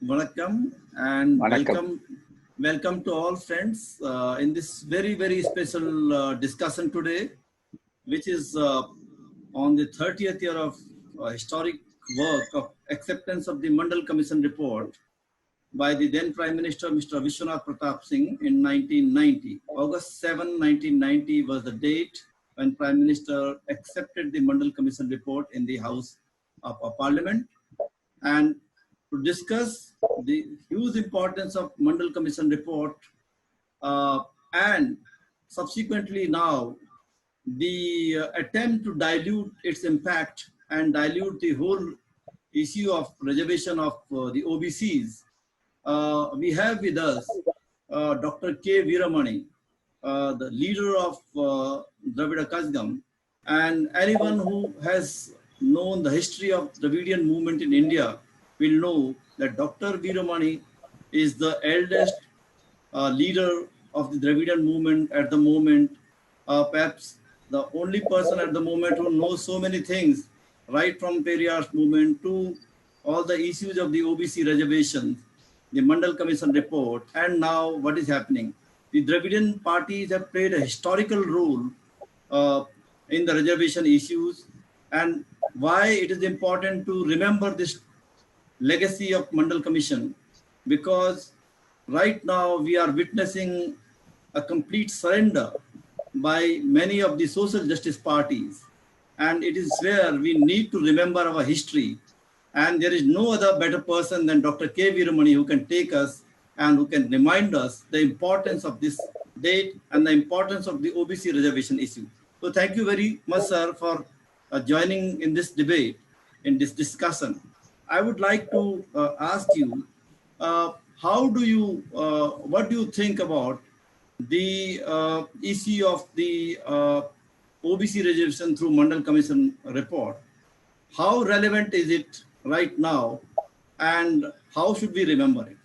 Vanakkam and Vanakkam. welcome to all friends in this very special discussion today, which is on the 30th year of historic work of acceptance of the Mandal Commission report by the then Prime Minister Mr. Vishwanath Pratap Singh in 1990. August 7, 1990 was the date when Prime Minister accepted the Mandal Commission report in the House of Parliament. And to discuss the huge importance of Mandal Commission report and subsequently now the attempt to dilute its impact and dilute the whole issue of reservation of the OBCs, we have with us Dr. K. Veeramani, the leader of Dravida Kazgham, and anyone who has known the history of Dravidian movement in India will know that Dr. Veeramani is the eldest leader of the Dravidian movement at the moment, perhaps the only person at the moment who knows so many things, right from Periyar's movement to all the issues of the OBC reservations, the Mandal Commission report, and now what is happening. The Dravidian parties have played a historical role in the reservation issues, and why it is important to remember this legacy of Mandal Commission, because right now we are witnessing a complete surrender by many of the social justice parties, and it is where we need to remember our history. And there is no other better person than Dr. K. Veeramani who can take us and who can remind us the importance of this date and the importance of the OBC reservation issue. So thank you very much, sir, for joining in this debate, in this discussion. I would like to ask you, what do you think about the issue of the OBC reservation through Mandal Commission report? How relevant is it right now, and how should we remember it?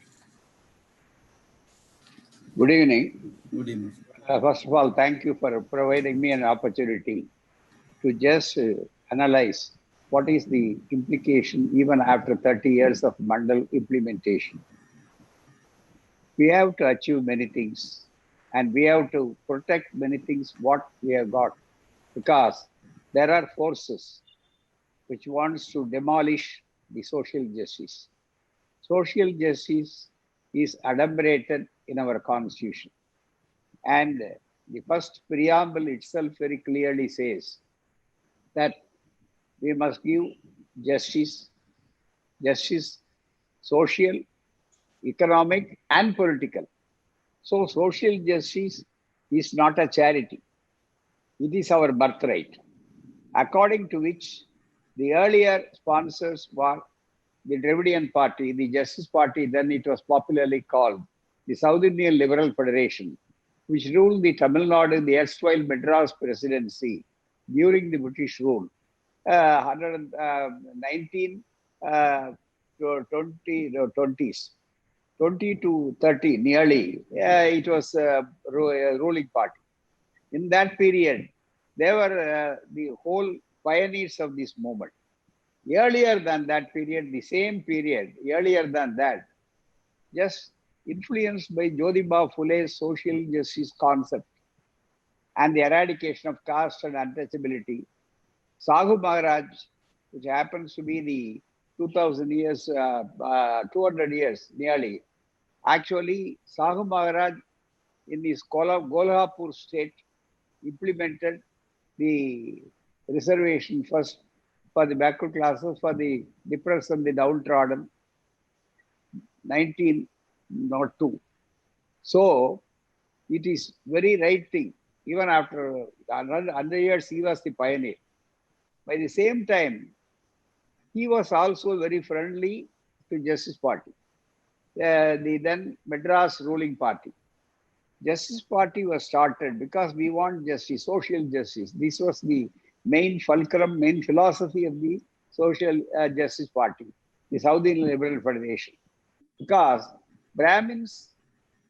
Good evening. Good evening. First of all, thank you for providing me an opportunity to just analyze what is the implication even after 30 years of Mandal implementation. We have to achieve many things, and we have to protect many things what we have got, because there are forces which wants to demolish the social justice. Social justice is adumbrated in our constitution. And the first preamble itself very clearly says that we must give justice, social, economic, and political. So social justice is not a charity. It is our birthright, according to which the earlier sponsors were the Dravidian Party, the Justice Party, then it was popularly called the South Indian Liberal Federation, which ruled the Tamilnadu, the erstwhile Madras Presidency during the British rule. 19 20 to 30 nearly, it was a ruling party. In that period, they were the whole pioneers of this movement. Earlier than that period, the same period, earlier than that, just influenced by Jyotiba Phule's social justice concept and the eradication of caste and untouchability, Sahu Maharaj, which happens to be the 200 years nearly, actually Sahu Maharaj in his Golhapur state implemented the reservation first for the backward classes, for the depressed and the downtrodden, 1902. So it is very right thing. Even after 100 years, he was the pioneer. By the same time, he was also very friendly to Justice Party, the then Madras ruling party. Justice Party was started because we want justice, social justice. This was the main fulcrum, main philosophy of the Social Justice Party, the South Indian Liberal Federation. Because Brahmins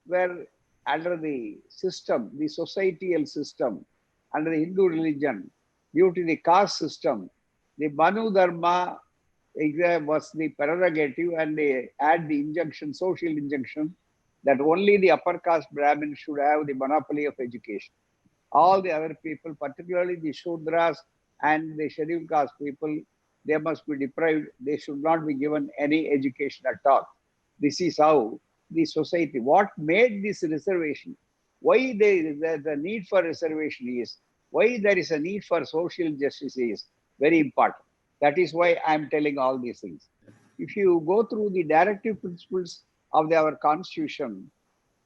were under the system, the societal system, under the Hindu religion, due to the caste system, the Manu Dharma was the prerogative, and they had the injunction, social injunction, that only the upper caste Brahmins should have the monopoly of education. All the other people, particularly the Shudras and the scheduled caste people, they must be deprived. They should not be given any education at all. This is how the society, what made this reservation, why the need for reservation is, why there is a need for social justice is very important. That is why I am telling all these things. If you go through the directive principles of our constitution,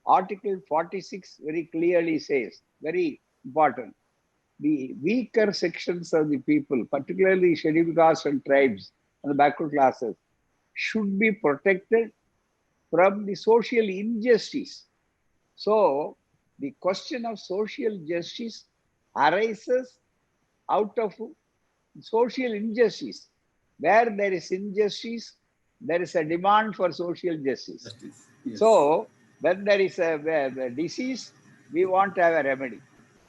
Article 46 very clearly says, very important, the weaker sections of the people, particularly scheduled castes and tribes and the backward classes, should be protected from the social injustice. So, the question of social justice arises out of social injustice. Where there is injustice, there is a demand for social justice. Yes. So, when there is a disease, we want to have a remedy.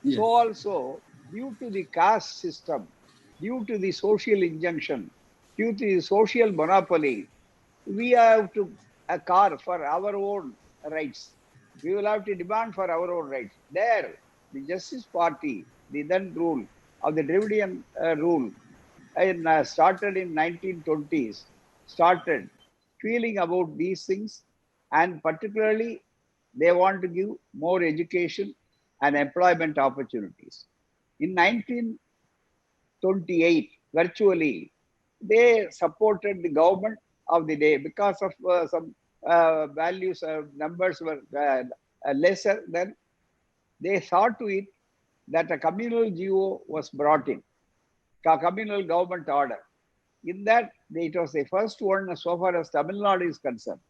Yes. So also, due to the caste system, due to the social injunction, due to the social monopoly, we have to call for our own rights. We will have to demand for our own rights. There, the Justice Party, the then rule of the Dravidian rule, started in 1920s, started feeling about these things, and particularly they want to give more education and employment opportunities. In 1928, virtually, they supported the government of the day because of some values, numbers were lesser than. They saw to it that a communal GO was brought in, a communal government order. In that, it was the first one so far as Tamilnadu is concerned.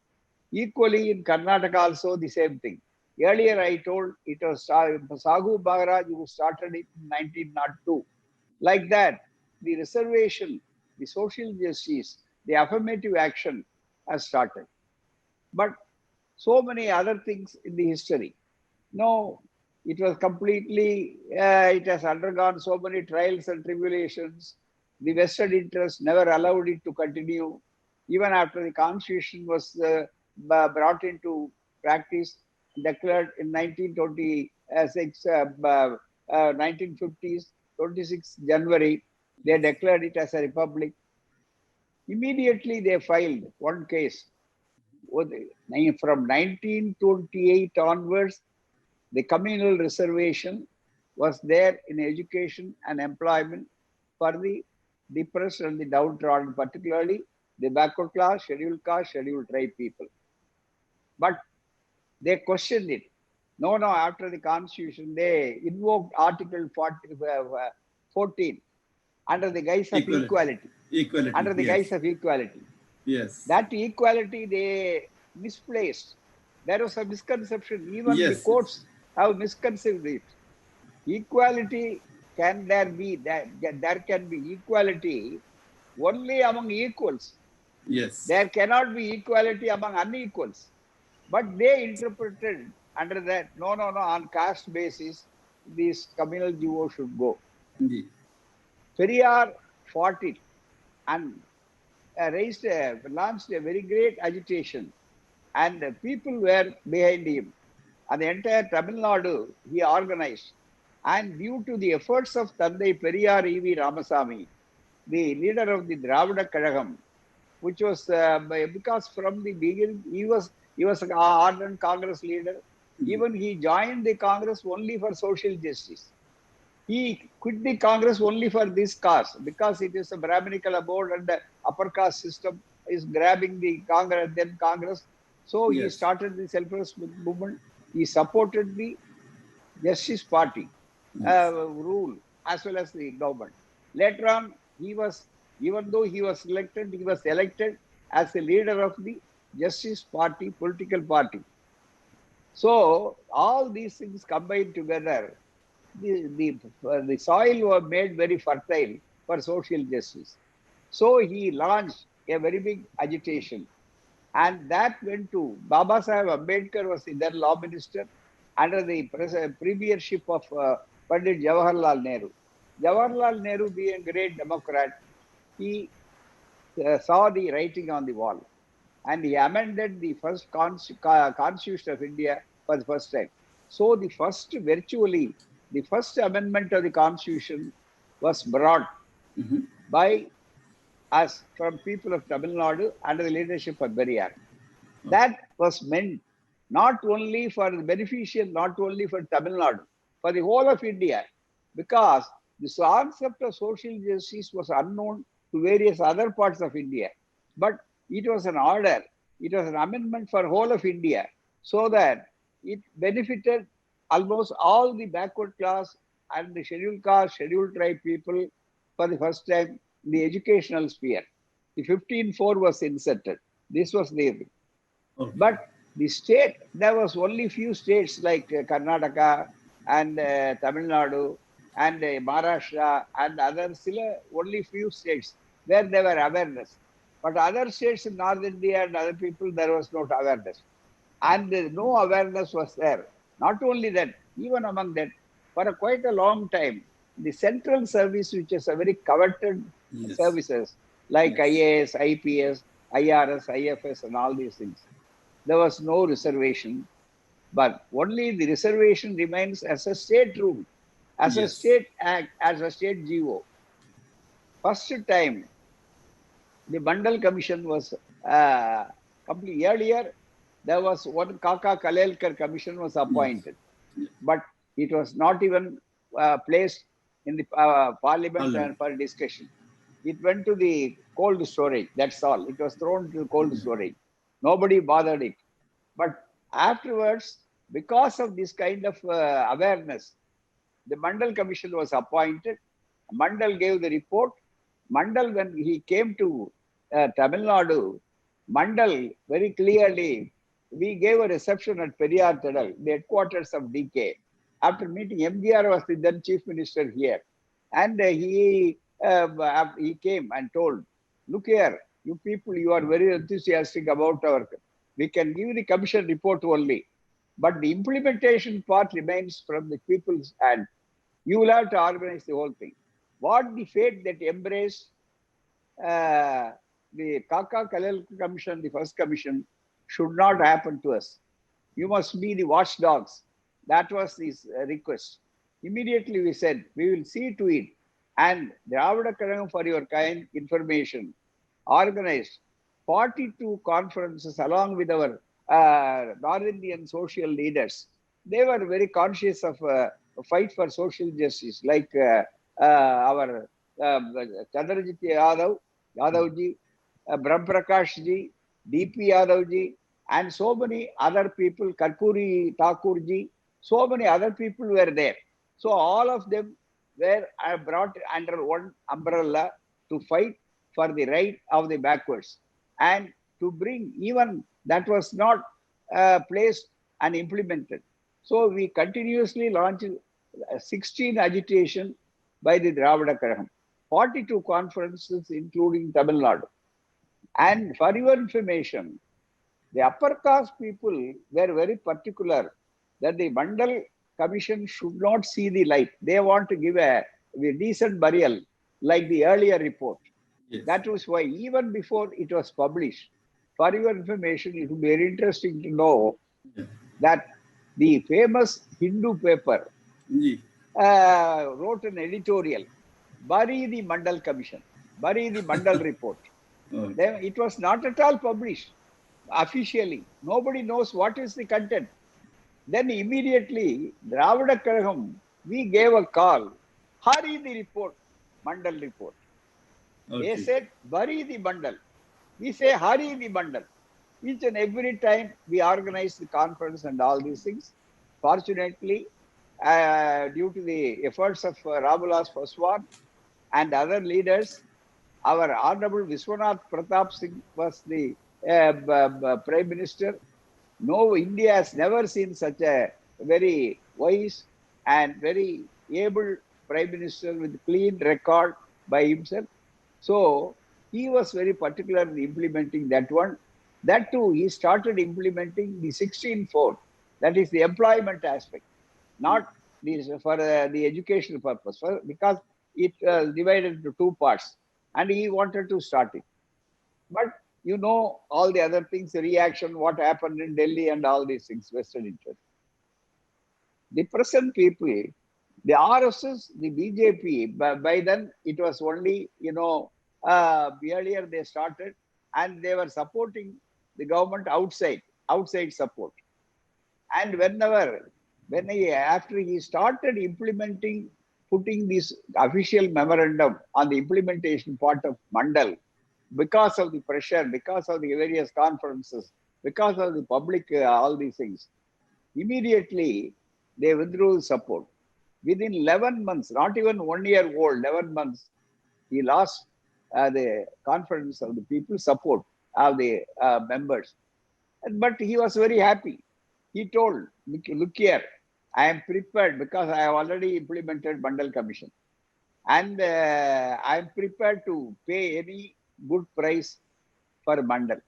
Equally in Karnataka also the same thing. Earlier I told it was Sagu Bagaraj who started it in 1902. Like that, the reservation, the social justice, the affirmative action has started. But so many other things in the history. No, it was completely, it has undergone so many trials and tribulations. The vested interest never allowed it to continue. Even after the constitution was brought into practice, declared in 1926, 1950s, 26 January, they declared it as a republic. Immediately they filed one case. From 1928 onwards, the communal reservation was there in education and employment for the depressed and the downtrodden, particularly the backward class, scheduled caste, scheduled tribe people. But they questioned it. No, after the constitution, they invoked Article 14 under the guise of equality. Under the guise of equality. Yes. That equality they misplaced. There was a misconception. Even the courts have misconceived it. Equality can there be, there can be equality only among equals. Yes. There cannot be equality among unequals. But they interpreted under that, no, on caste basis, this communal GO should go. Indeed. Periyar fought it and launched a very great agitation, and people were behind him. And the entire Tamilnadu he organized. And due to the efforts of Tandai Periyar E.V.Ramasamy, the leader of the Dravida Kazhagam, which was because from the beginning he was an ardent Congress leader. Even he joined the Congress only for social justice. He quit the Congress only for this cause because it is a Brahminical abode and the upper caste system is grabbing the Congress. So he started the self-respect movement. He supported the Justice Party rule as well as the government. Later on, even though he was elected as the leader of the Justice Party, political party. So all these things combined together, the soil was made very fertile for social justice. So he launched a very big agitation. And that went to Baba Saheb Ambedkar was the then law minister under the premiership of Pandit Jawaharlal Nehru. Jawaharlal Nehru being a great Democrat, he saw the writing on the wall, and he amended the first Constitution of India for the first time. So virtually, the first amendment of the Constitution was brought by us from people of Tamil Nadu under the leadership of Periyar. Okay. That was meant not only for the beneficial, not only for Tamil Nadu, for the whole of India, because the concept of social justice was unknown to various other parts of India. But it was an order, it was an amendment for whole of India, so that it benefited almost all the backward class and the scheduled caste, scheduled tribe people for the first time in the educational sphere. The 15.4 was inserted. This was the Okay. but the state, there was only few states like Karnataka and Tamil Nadu and Maharashtra and others, only few states where there were awareness. But other states in North India and other people, there was no awareness. And no awareness was there. Not only that, even among that, for quite a long time, the central service, which is a very coveted services like IAS, IPS, IRS, IFS, and all these things, there was no reservation, but only the reservation remains as a state rule, as a state act, as a state GO. First time, the Mandal Commission was completely earlier. There was one Kaka Kalelkar Commission was appointed, but it was not even placed in the parliament and for discussion. It went to the cold storage. That's all. It was thrown to the cold storage. Nobody bothered it. But afterwards, because of this kind of awareness, the Mandal Commission was appointed. Mandal gave the report. Mandal, when he came to Tamil Nadu, Mandal very clearly, we gave a reception at Periyar Tedal, the headquarters of DK. After meeting, MGR was the then chief minister here. And he came and told, look here, you people, you are very enthusiastic about our, we can give the commission report only, but the implementation part remains from the people's hand. You will have to organize the whole thing. What the fate that embraced the Kaka Kalel Commission, the first commission, should not happen to us. You must be the watchdogs. That was his request. Immediately we said, we will see to it. And Dravida Kazhagam, for your kind information, organized 42 conferences along with our North Indian social leaders. They were very conscious of a fight for social justice, like our Chandrajit Yadavji, Brahmprakash DP Yadavji, and so many other people, Karpuri Thakurji, so many other people were there. So all of them were brought under one umbrella to fight for the right of the backwards and to bring, even that was not placed and implemented. So we continuously launched 16 agitation by the Dravida Kazhagam, 42 conferences including Tamil Nadu. And for your information, the upper caste people were very particular that the Mandal Commission should not see the light. They want to give a decent burial like the earlier report. Yes. That was why even before it was published, for your information, it would be very interesting to know that the famous Hindu paper wrote an editorial, bury the Mandal Commission, bury the Mandal report. Then it was not at all published officially. Nobody knows what is the content. Then immediately, Dravida Kazhagam, we gave a call, hurry the report, Mandal report. Okay. They said, bury the Mandal. We say, hurry the Mandal. Each and every time we organize the conference and all these things. Fortunately, due to the efforts of Ramulas Paswan and other leaders, our Honorable Viswanath Pratap Singh was the Prime Minister. No, India has never seen such a very wise and very able Prime Minister with clean record by himself. So he was very particular in implementing that one. That too, he started implementing the 16.4, that is the employment aspect, not for the educational purpose, because it divided into two parts and he wanted to start it. But you know all the other things, the reaction, what happened in Delhi and all these things, Western interest. The present people, the RSS, the BJP, by then it was only, earlier they started and they were supporting the government outside support. And after he started implementing, putting this official memorandum on the implementation part of Mandal, because of the pressure, because of the various conferences, because of the public, all these things, immediately they withdrew support. Within 11 months, not even 1 year old, 11 months, he lost the confidence of the people, support of the members. But he was very happy. He told, look here, I am prepared because I have already implemented Mandal Commission. And I am prepared to pay any good price for Mandal.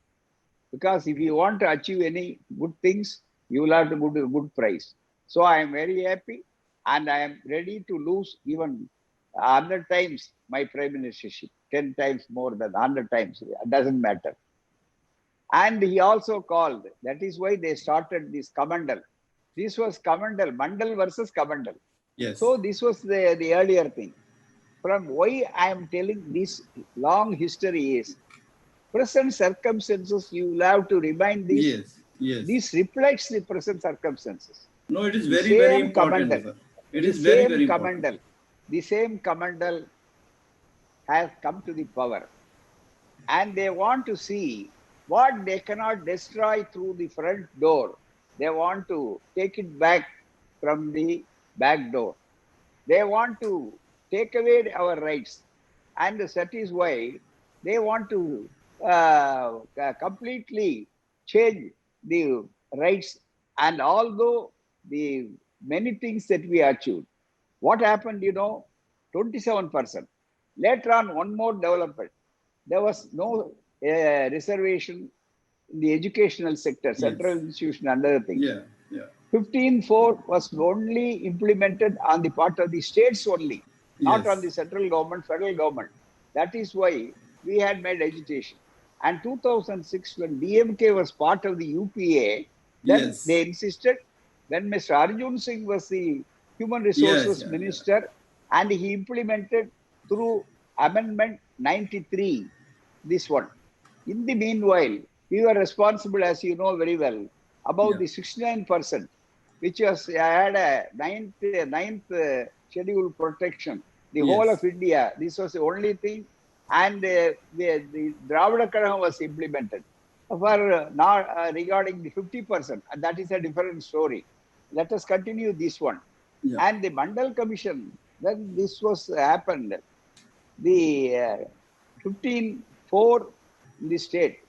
Because if you want to achieve any good things, you will have to go to a good price. So I am very happy and I am ready to lose even 100 times my prime ministership, 10 times more than 100 times. It doesn't matter. And he also called, that is why they started this Kamandal. This was Kamandal, Mandal versus Kamandal. Yes. So this was the earlier thing. From why I am telling this long history is, present circumstances, you will have to remind this. Yes, yes. This reflects the present circumstances. No, it is The very, very same important, Kamandal, sir. It is very, very important. the same Kamandal has come to the power. And they want to see what they cannot destroy through the front door. They want to take it back from the back door. They want to take away our rights. And that is why they want to completely change the rights. And although the many things that we achieved, what happened, 27%. Later on, one more development. There was no reservation in the educational sector, central institution, and other things. Yeah, yeah. 15.4 was only implemented on the part of the states only, not on the central government, federal government. That is why we had made agitation. And 2006, when DMK was part of the UPA, then they insisted, when Mr. Arjun Singh was the Human Resources Minister, and he implemented through Amendment 93, this one. In the meanwhile, we were responsible, as you know very well, about the 69%, which was had a ninth schedule protection. The whole of India, this was the only thing. And the Dravida Kazhagam was implemented for now regarding the 50%. And that is a different story. Let us continue this one. Yeah. And the Mandal Commission, when this was happened, the 15.4 in the state,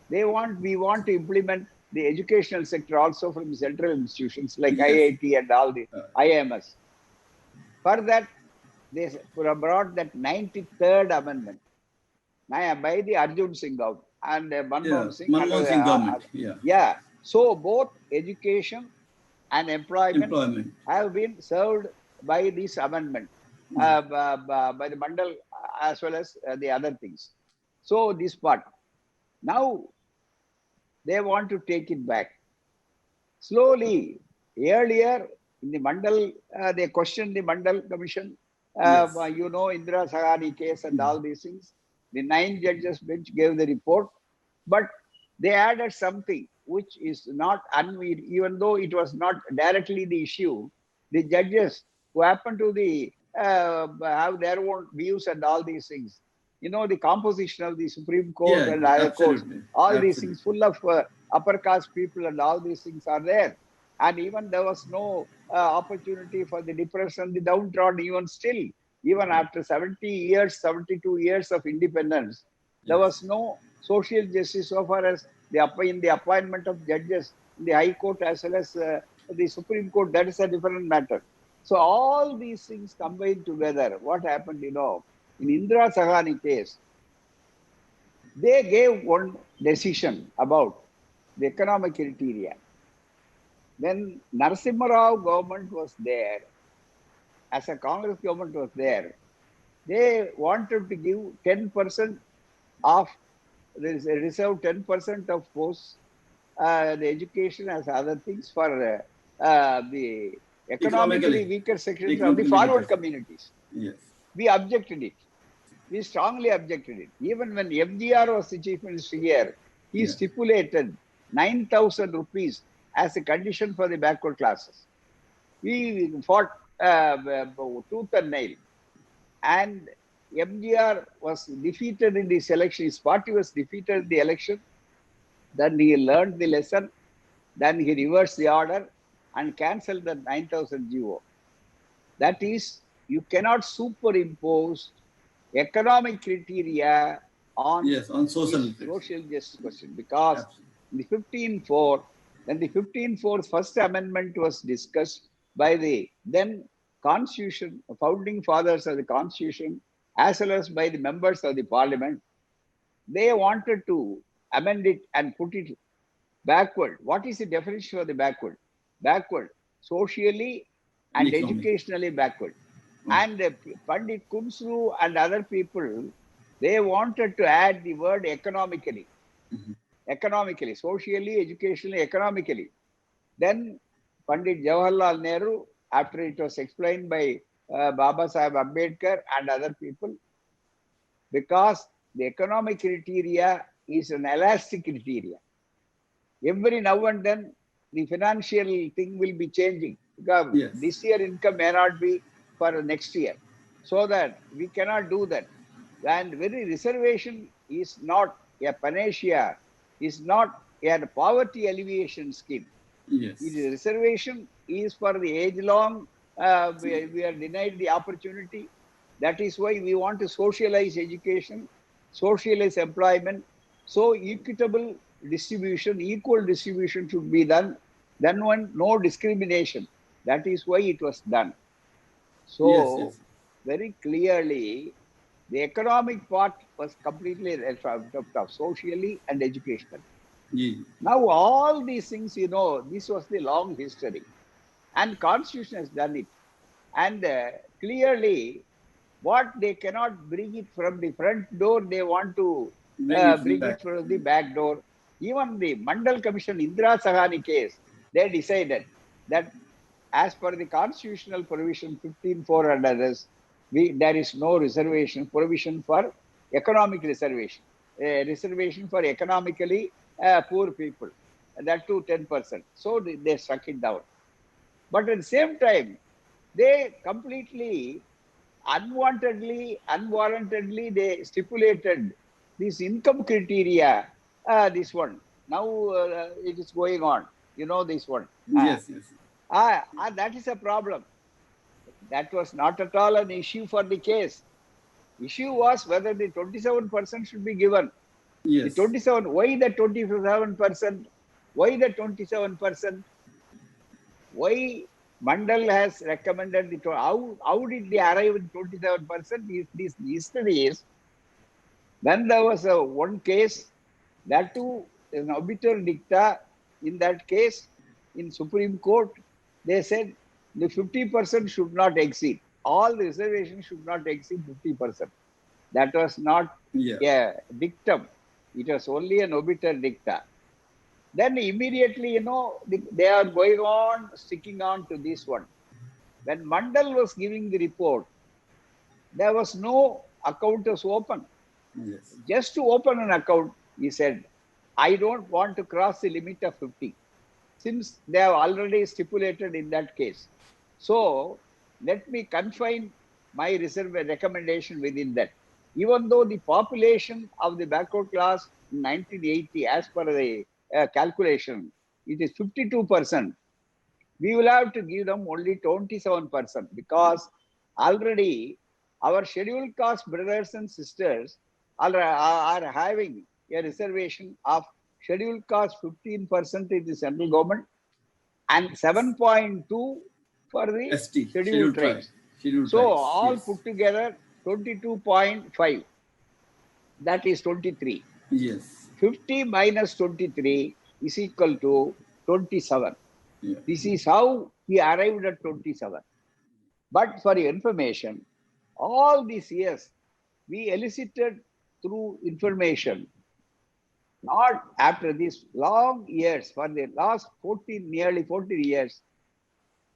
we want to implement the educational sector also from central institutions like IIT and all the IIMs. For that, they brought that 93rd amendment by the Arjun Singh government and Manmohan Singh. Manmohan Singh government. Yeah. So both education and employment have been served by this amendment by the Mandal as well as the other things. So this part. Now they want to take it back. Slowly, earlier in the Mandal, they questioned the Mandal Commission, Indira Sahani case and all these things. The 9 judges bench gave the report, but they added something which is not even though it was not directly the issue. The judges who happen to have their own views and all these things. The composition of the Supreme Court and higher courts, all these things full of upper caste people and all these things are there. And even there was no opportunity for the depressed and the downtrodden, even after 70 years, 72 years of independence, there was no social justice so far as in the appointment of judges in the High Court as well as the Supreme Court. That is a different matter. So all these things combined together, what happened, in Indira Sahani case, they gave one decision about the economic criteria. When Narasimha Rao government was there, as a Congress government was there, they wanted to give 10% of there is a reserve 10% of posts, the education as other things for the economically Economically, weaker sections of the economically forward weaker. communities. Yes. We objected it. We strongly objected it. Even when FDR was the chief minister here, he Yeah. stipulated 9,000 rupees as a condition for the backward classes. We fought tooth and nail. And MGR was defeated in this election. His party was defeated in the election. Then he learned the lesson. Then he reversed the order and cancelled the 9,000 GO. That is, you cannot superimpose economic criteria on Yes, on social this issues. social justice question, because Absolutely. in the 15.4, when the 15.4 first amendment was discussed by the then constitution, founding fathers of the constitution, as well as by the members of the parliament, they wanted to amend it and put it backward. What is the definition of the backward? Backward, socially And and economic. educationally backward. Okay. And Pandit Kumsru and other people, they wanted to add the word economically. Mhm. Economically, socially, educationally, economically. Then Pandit Jawaharlal Nehru, after it was explained by Baba Sahib Ambedkar and other people, because the economic criteria is an elastic criteria. Every now and then, the financial thing will be changing, because Yes. this year income may not be for next year. So that we cannot do that. And very reservation is not a panacea, is not a poverty alleviation scheme. It Yes. is reservation is for the age long. We are denied the opportunity. That is why we want to socialize education, socialize employment. So equitable distribution, equal distribution should be done. Then one no discrimination. That is why it was done. Yes. So Yes. very clearly, the economic part was completely left out of socially and educationally. Yeah. Now all these things, this was the long history, and Constitution has done it. And clearly, what they cannot bring it from the front door, they want to Bring it bring back. it from the back door. Even the Mandal Commission Indira Sahani case, they decided that as per the constitutional provision 15.4 and others, there is no reservation provision for economic reservation, reservation for economically poor people, that too 10%. So they struck it down. But at the same time, they completely unwarrantedly, they stipulated this income criteria. This one now it is going on. This one. Yes. Yes. That is a problem. That was not at all an issue for the case. Issue was whether the 27% should be given. The Yes. 27, why the 27%? Why the 27%? Why Mandal has recommended the how did they arrive at 27%? This history is when there was a one case, that too an obiter dicta. In that case, in Supreme Court, they said the 50% should not exceed. All reservations should not exceed 50%. That was not Yeah. a dictum. It was only an obiter dicta. Then immediately, they are going on, sticking on to this one. When Mandal was giving the report, there was no account was open. Yes. Just to open an account, he said, I don't want to cross the limit of 50, since they have already stipulated in that case. So let me confine my reserve recommendation within that. Even though the population of the backward class in 1980, as per the calculation, it is 52%. We will have to give them only 27%, because already our scheduled caste brothers and sisters are having a reservation of scheduled caste 15% in the central government and 7.2 for the ST. scheduled Scheduled tribe. tribes. Scheduled So tribes. all Yes. put together 22.5, that is 23. Yes. 50 minus 23 is equal to 27. Yeah. This is how we arrived at 27. But for your information, all these years we elicited through information Not after these long years, for the last 14, nearly 40 years,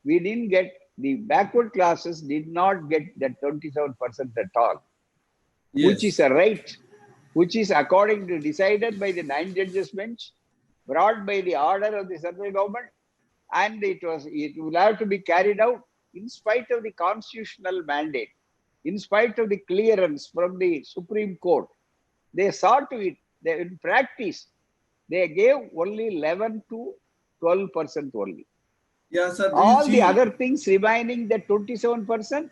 we didn't get, the backward classes did not get that 27% at all, which is Yes. a right, which is according to decided by the 9 judges bench, brought by the order of the central government, and it will have to be carried out in spite of the constitutional mandate, in spite of the clearance from the Supreme Court. They saw to it. They, in practice, they gave only 11 to 12% only. Yeah, sir. Do you All the see? other things remaining, the 27%,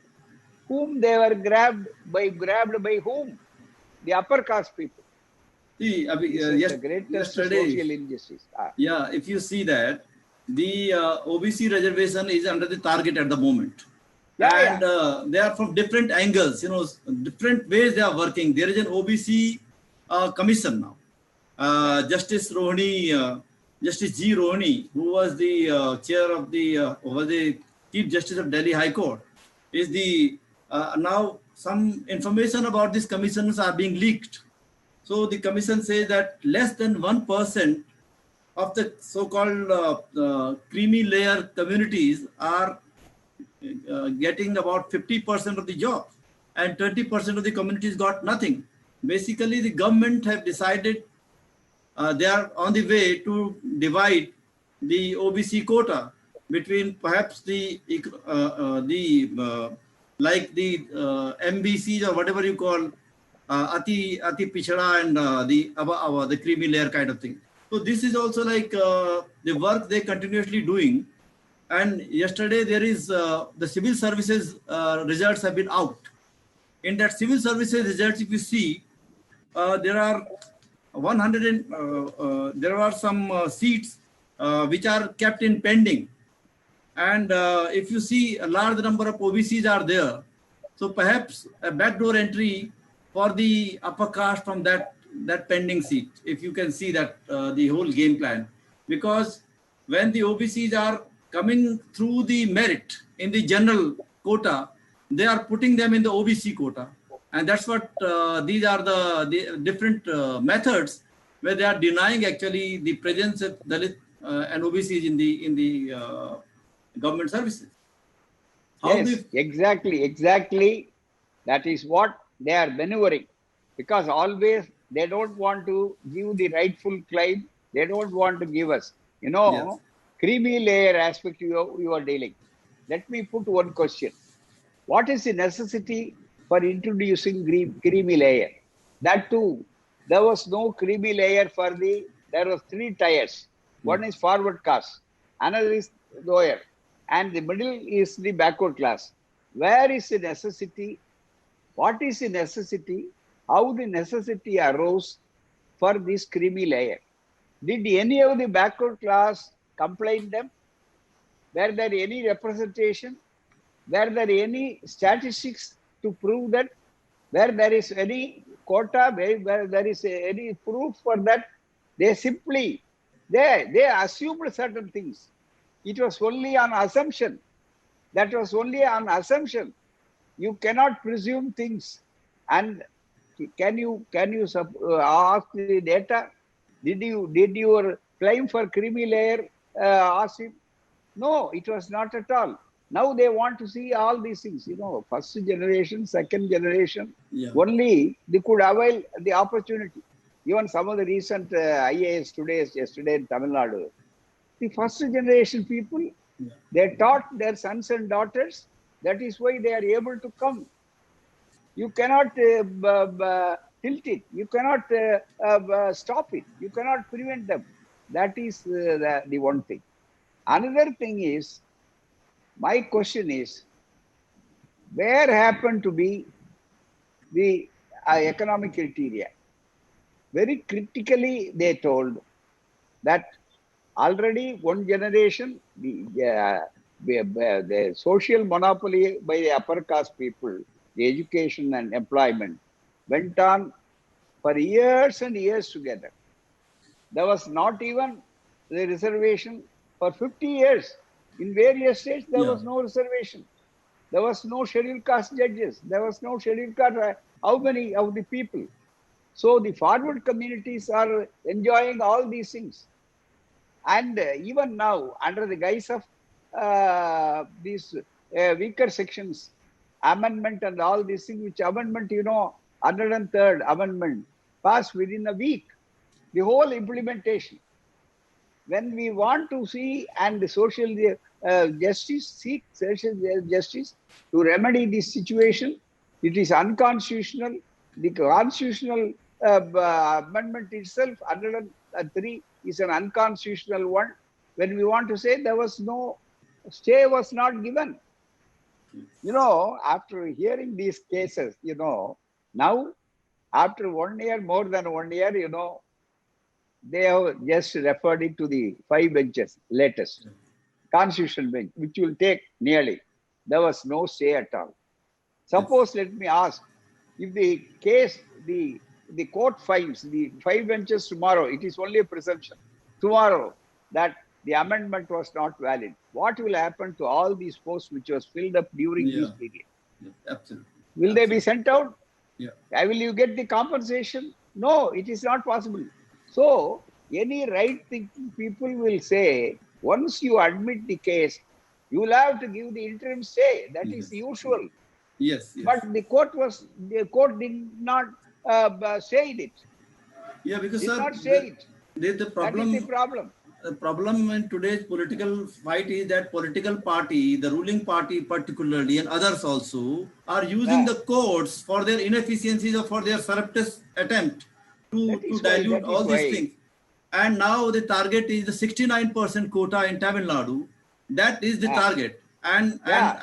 whom they were grabbed by whom? The upper caste people. See, This is the greatest yesterday, social injustice. yeah, if you see that the OBC reservation is under the target at the moment, Yeah, and yeah. they are from different angles, different ways they are working. There is an OBC commission now. Yeah. Justice Rohini, Justice G. Rohini, who was the chair of the, was the Chief Justice of Delhi High Court, is the now some information about these commissions are being leaked. So the commission says that less than 1% of the so-called creamy layer communities are getting about 50% of the job, and 20% of the communities got nothing. Basically, the government have decided they are on the way to divide the OBC quota between perhaps like the MBCs or whatever you call Ati Pichada and the creamy layer kind of thing. So this is also like the work they continuously doing. And yesterday there is the civil services results have been out. In that civil services results, if you see, there are 100 and, there are some seats which are kept in pending, and if you see a large number of OBCs are there, so perhaps a backdoor entry for the upper caste from that pending seat, if you can see that the whole game plan, because when the OBCs are coming through the merit in the general quota, they are putting them in the OBC quota, and that's what these are the different methods where they are denying actually the presence of Dalit and OBCs in the government services. How do Yes, you, exactly, exactly. That is what they are maneuvering, because always they don't want to give the rightful claim. They don't want to give us, yes, creamy layer aspect you are dealing. Let me put one question. What is the necessity for introducing creamy layer? That too, there was no creamy layer there were 3 tiers. yeah, One is forward caste, another is lower, and the middle is the backward class. Where is the necessity? What is the necessity? How the necessity arose for this creamy layer? Did any of the backward class complain them? Were there any representation? Were there any statistics to prove that? Where there is any quota, where there is any proof for that? They simply, they assumed certain things. It was only an assumption. That was only an assumption. You cannot presume things. And can you ask the data? Did your claim for creamy layer ask him? No, it was not at all. Now they want to see all these things. First generation, second generation. yeah, Only they could avail the opportunity. Even some of the recent IAS yesterday in Tamilnadu, the first generation people, yeah. they taught their sons and daughters. That is why they are able to come. You cannot tilt it. You cannot stop it. You cannot prevent them. That is the one thing. Another thing is, my question is, where happened to be the economic criteria? Very critically, they told that already one generation, the social monopoly by the upper caste people, the education and employment, went on for years and years together. There was not even the reservation for 50 years. In various states, there Yeah. was no reservation. There was no scheduled caste judges. There was no scheduled caste. How many of the people? So the forward communities are enjoying all these things. And even now, under the guise of these weaker sections, amendment and all these things, which amendment, 103rd amendment passed within a week, the whole implementation. When we want to see and social justice, seek social justice to remedy this situation, it is unconstitutional. The constitutional amendment itself, 103, is an unconstitutional one. When we want to say there was no stay was not given. After hearing these cases, now after 1 year, more than 1 year, they have just referred it to the 5 benches latest constitutional bench, which will take nearly. There was no say at all. Suppose, let me ask, if the case, the court finds the 5 benches tomorrow, it is only a presumption, tomorrow, that the amendment was not valid, what will happen to all these posts which was filled up during this period? Absolutely. Will they be sent out? Yeah. Will you get the compensation? No, it is not possible. So, any right-thinking people will say, once you admit the case, you will have to give the interim stay. That is usual. Yes. But the court did not say it. Yeah, because did sir, not say it. The problem. That is the problem. The problem in today's political fight is that political party, the ruling party particularly, and others also, are using the courts for their inefficiencies or for their surreptitious attempt to dilute all these things. And now the target is the 69% quota in Tamil Nadu. That is the target. And where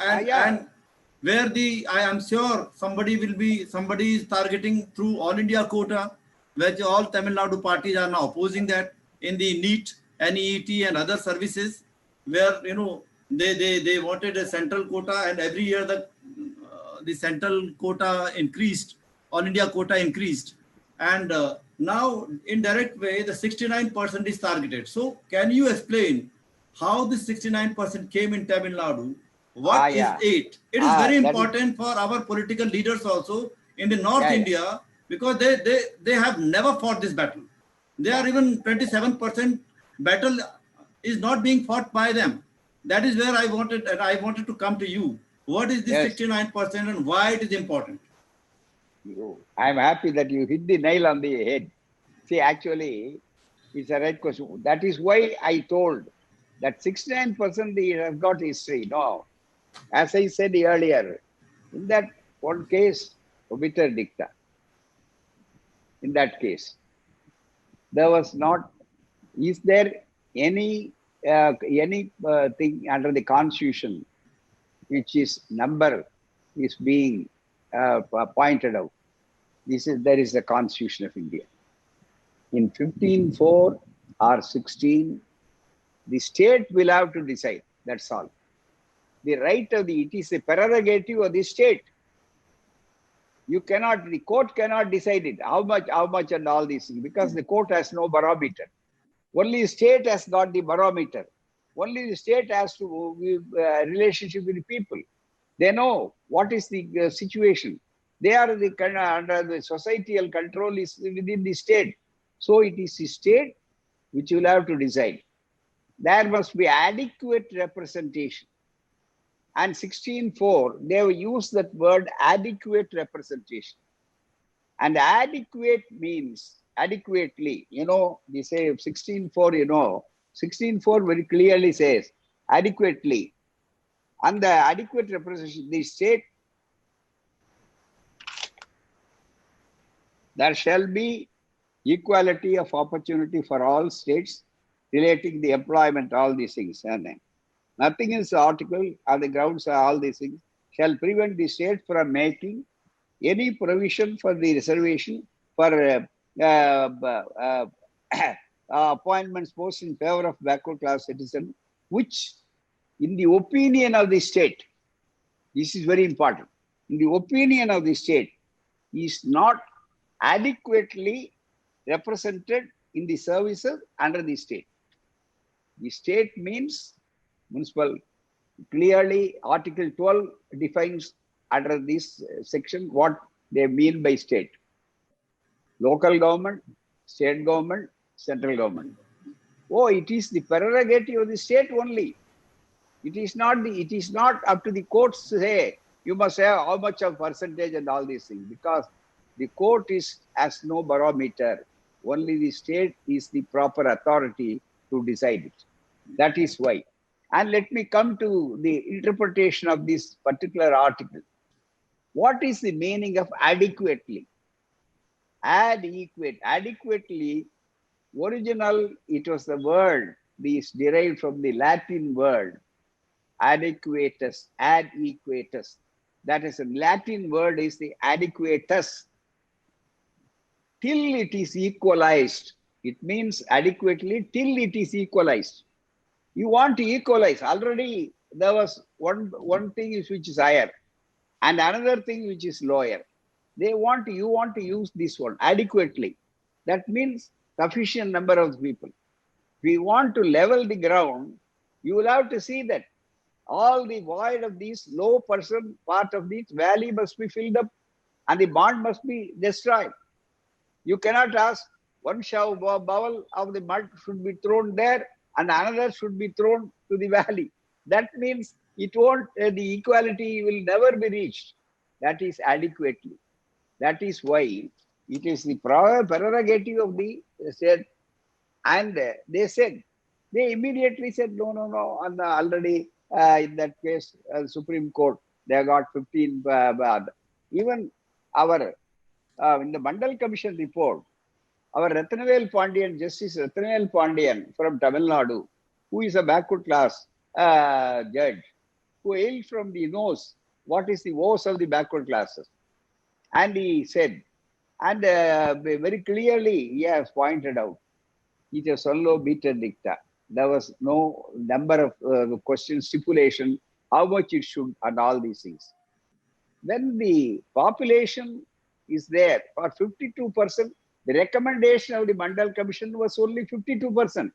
I am sure somebody is targeting through All India quota, where all Tamil Nadu parties are now opposing that in the NEET, NEET and other services, where they wanted a central quota, and every year the central quota increased, All India quota increased, and now in direct way the 69% is targeted. So can you explain how this 69% came in Tamil Nadu? What is it? It is very important for our political leaders also in the North India, because they have never fought this battle. They are even 27% battle is not being fought by them. That is where I wanted to come to you. What is this 69% and why it is important? I am happy that you hit the nail on the head. See, actually, it's a right question. That is why I told that 69% they have got history. No, as I said earlier, in that one case, obiter dicta. In that case, there was not. Is there any thing under the constitution which is number is being pointed out? There is the Constitution of India. In 15:4 or 16, the state will have to decide. That's all. The right it is the prerogative of the state. The court cannot decide it, how much and all these things, because the court has no barometer. Only the state has got the barometer. Only the state has to relationship with the people. They know what is the situation. They are under the societal control is within the state. So it is the state which will have to decide. There must be adequate representation. And 16:4, they have used that word adequate representation. And adequate means adequately. They say 16:4, 16:4 very clearly says adequately. And the adequate representation, the state, there shall be equality of opportunity for all states relating the employment, all these things. And nothing in the article on the grounds of all these things shall prevent the state from making any provision for the reservation for appointments posts in favor of backward class citizens, which in the opinion of the state, this is very important, in the opinion of the state, is not adequately represented in the services under the state. The state means municipal. Clearly, Article 12 defines under this section what they mean by state. local government, state government, central government. Oh, it is the prerogative of the state only. It is not up to the courts to say you must have how much of percentage and all these things, because the court has no barometer. Only the state is the proper authority to decide it. That is why. And let me come to the interpretation of this particular article. What is the meaning of adequately? Adequately, original, it was the word, this derived from the Latin word adequatus, adequatus. That is a Latin word is the adequatus. Till it is equalized. It means adequately till it is equalized. You want to equalize. Already there was one thing which is higher and another thing which is lower. You want to use this one adequately. That means sufficient number of people. If we want to level the ground, you will have to see that all the void of this low person part of this valley must be filled up and the bond must be destroyed. You cannot ask one bowl of the mud should be thrown there and another should be thrown to the valley. That means it won't, the equality will never be reached. That is adequately. That is why it is the prerogative of the state. And they immediately said, no. And already in that case, Supreme Court, they got 15. Even our, in the Mandal Commission report, our Ratnavel Pandian, Justice Ratnavel Pandian from Tamilnadu, who is a backward class judge, who hails from the knows what is the woes of the backward classes. And he said, and very clearly he has pointed out, it is solo beta dicta. There was no number of question stipulation, how much it should, and all these things. When the population is there for 52%, the recommendation of the Mandal Commission was only 52%.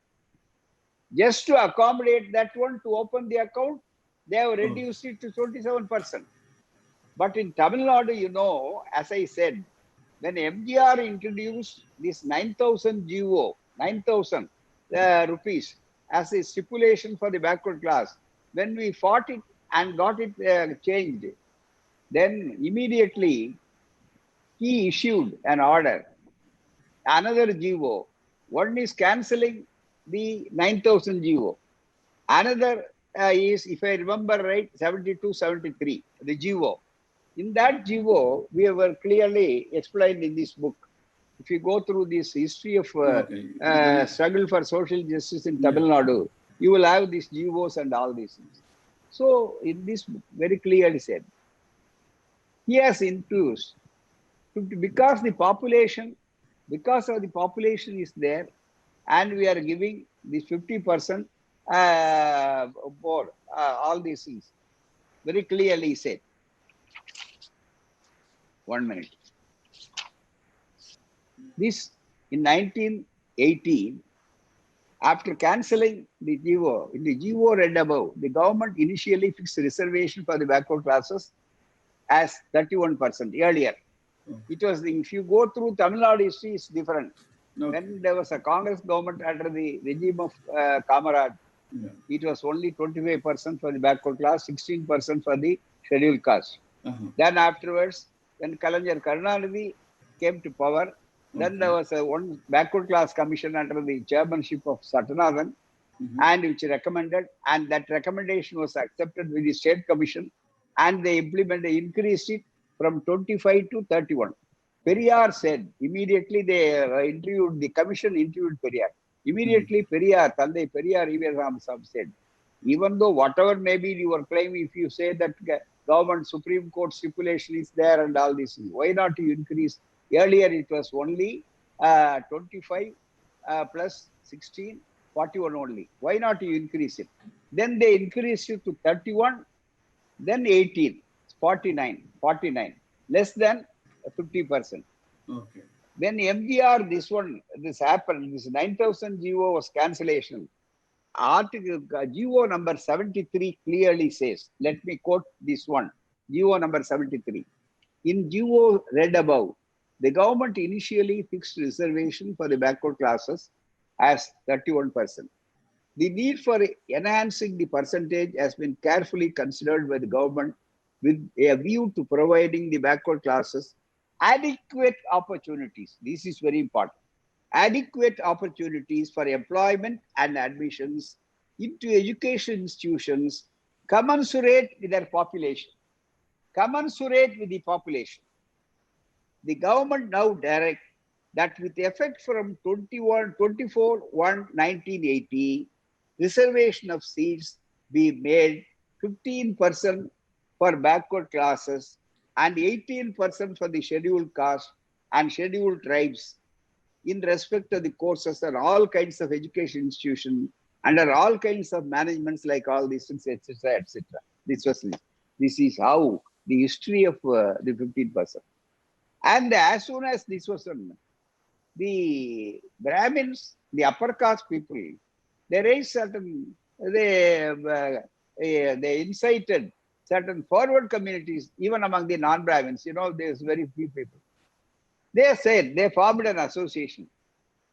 Just to accommodate that one to open the account, they have reduced it to 27%. But in Tamil Nadu, you know, as I said, when M.G.R. introduced this 9,000 GO, 9,000 rupees as a stipulation for the backward class, when we fought it and got it changed, then immediately he issued an order, another GO. One is cancelling the 9,000 GO. Another is, if I remember right, 72, 73, the GO. In that GO, we were clearly explained in this book. If you go through this history of struggle for social justice in Tamil Nadu, you will have these GOs and all these things. So in this book, very clearly said, he has introduced, because of the population is there, and we are giving this 50% for all these things. Very clearly said. 1 minute. This in 1918, after cancelling the GO, in the GO read above, the government initially fixed reservation for the backward classes as 31% earlier. It was, if you go through Tamil Nadu history, it's different. When there was a Congress government under the regime of Kamarad, it was only 25% for the backward class, 16% for the scheduled caste. Then afterwards, when Kalaignar Karunanidhi came to power, then there was one backward class commission under the chairmanship of Satanathan, and which recommended, and that recommendation was accepted with the state commission, and they increased it from 25 to 31. Periyar said, immediately the commission interviewed Periyar. Immediately Tandai Periyar E.V.Ramasamy said, even though whatever may be your claim, if you say that government Supreme Court stipulation is there and all this, why not you increase? Earlier it was only 25 plus 16, 41 only. Why not you increase it? Then they increased it to 31, then 18, 49, less than 50%. Okay. When M.G.R. this happened, this 9,000 GO was cancellation. Article GO number 73 clearly says, let me quote this one, GO number 73. In GO read above, The government initially fixed reservation for the backward classes as 31%. The need for enhancing the percentage has been carefully considered by the government with a view to providing the backward classes adequate opportunities. This is very important. Adequate opportunities for employment and admissions into education institutions commensurate with their population. Commensurate with the population. The government now directs that with effect from 24/1/1980, reservation of seats be made 15% for backward classes and 18% for the scheduled caste and scheduled tribes in respect of the courses and all kinds of education institutions under all kinds of managements like all these things, etc., etc. This is how the history of the 15%. And as soon as this was done, the Brahmins, the upper caste people, they raised they incited certain forward communities, even among the non-Brahmins. There's very few people. They said, they formed an association.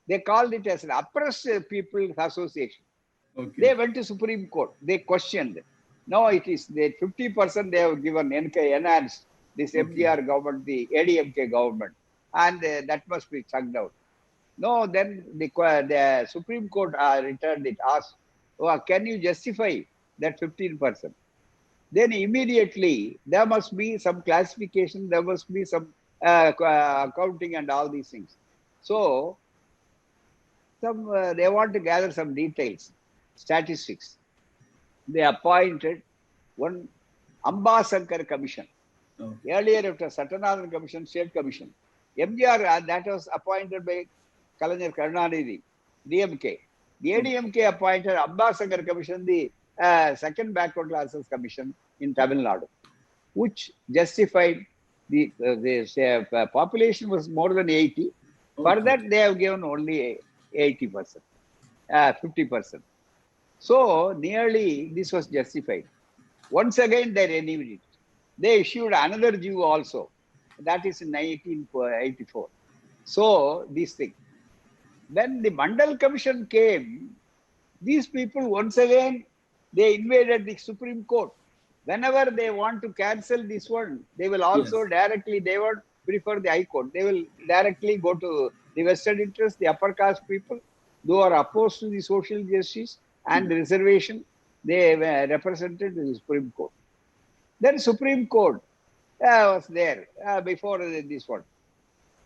They called it as an oppressed people association. Okay. They went to Supreme Court. They questioned. No, it is the 50% they have given enhanced this MGR government, the ADMK government, and that must be chucked out. No, then the Supreme Court returned it, asked, can you justify that 15%? Then immediately there must be some classification, there must be some accounting and all these things. So they want to gather some details, statistics. They appointed one Ambasankar Commission. Earlier, after Satyanarayana Commission, State Commission. MGR, that was appointed by Kalaignar Karunanidhi, DMK. The ADMK appointed Ambasankar Commission, the second backward classes commission in Tamilnadu, which justified the population was more than 80. For that, they have given only 80%, 50%. So nearly this was justified. Once again, they renewed it. They issued another due also. That is in 1984. So this thing. When the Mandal Commission came, these people once again, they invaded the Supreme Court. Whenever they want to cancel this one, they will also directly, they won't prefer the High Court. They will directly go to the vested interest, the upper caste people, who are opposed to the social justice and the reservation. They were represented in the Supreme Court. Then Supreme Court was there before this one.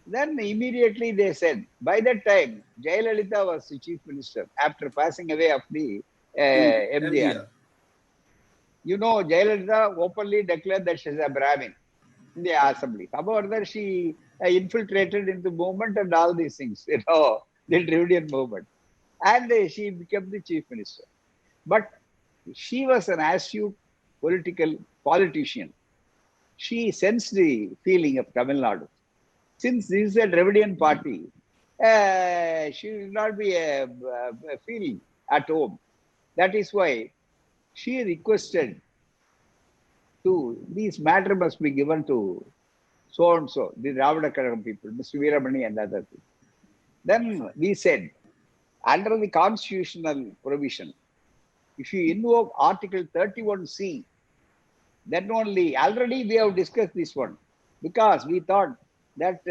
Then immediately they said, by that time, Jayalalitha was the chief minister after passing away of the MGR. Jayalalitha openly declared that she is a Brahmin in the assembly. However, she infiltrated into the movement and all these things, the Dravidian movement. And she became the chief minister. But she was an astute politician. She sensed the feeling of Tamil Nadu. Since this is a Dravidian party, she will not be feeling at home. That is why she requested this matter must be given to so-and-so, the Dravida Kazhagam people, Mr. Veeramani and other people. Then we said, under the constitutional provision, if you invoke Article 31C, then already we have discussed this one, because we thought that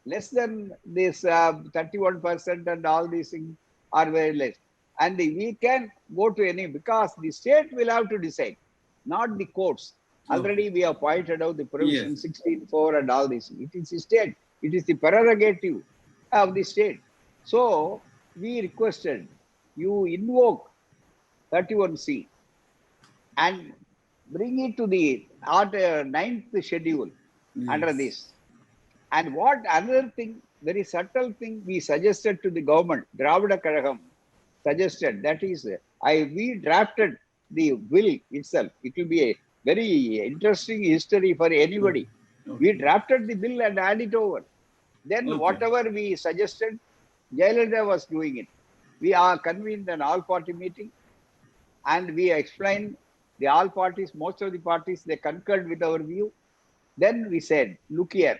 less than this 31% and all these things are very less. And we can go to any, because the state will have to decide, not the courts. Already we have pointed out the provision 16.4 and all this. It is the state. It is the prerogative of the state. So we requested you invoke 31C and bring it to the 9th schedule under this. And what another thing, very subtle thing we suggested to the government, Dravida Kazhagam suggested, that is, we drafted the bill itself. It will be a very interesting history for anybody. We drafted the bill and handed it over. Then whatever we suggested, Jayalalitha was doing it. We are convened an all-party meeting and we explained the all parties, most of the parties, they concurred with our view. Then we said, look here,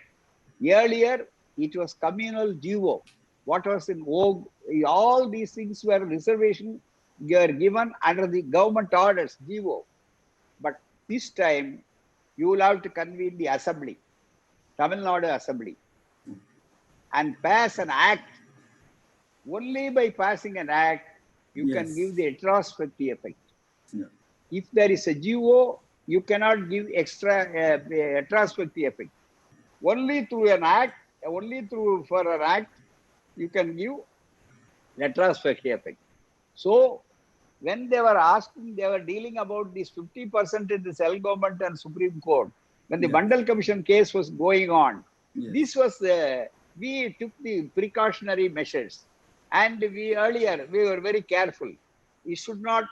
Earlier, it was communal duo. What was in vogue, all these things were reservation were given under the government orders, duo. But this time, you will have to convene the assembly, Tamilnadu assembly, and pass an act. Only by passing an act, you can Yes. give the retrospective effect. Yeah. If there is a GO, you cannot give extra retrospective effect. Only through an act, only through for an act, you can give retrospective effect. So when they were asking, they were dealing about this 50% in the central government and Supreme Court. When the Yes. Mandal Commission case was going on, Yes. this was we took the precautionary measures, and we were very careful. We should not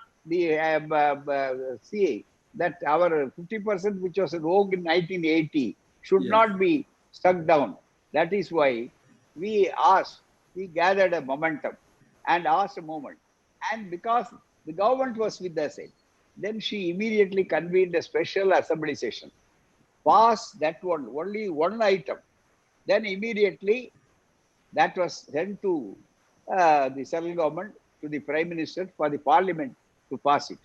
see that our 50% which was rogue in 1980 should Yes. not be stuck down. That is why we gathered a momentum and asked a moment. And because the government was with us, then she immediately convened a special assembly session, passed that one, only one item. Then immediately that was sent to the central government, to the Prime Minister for the Parliament to pass it.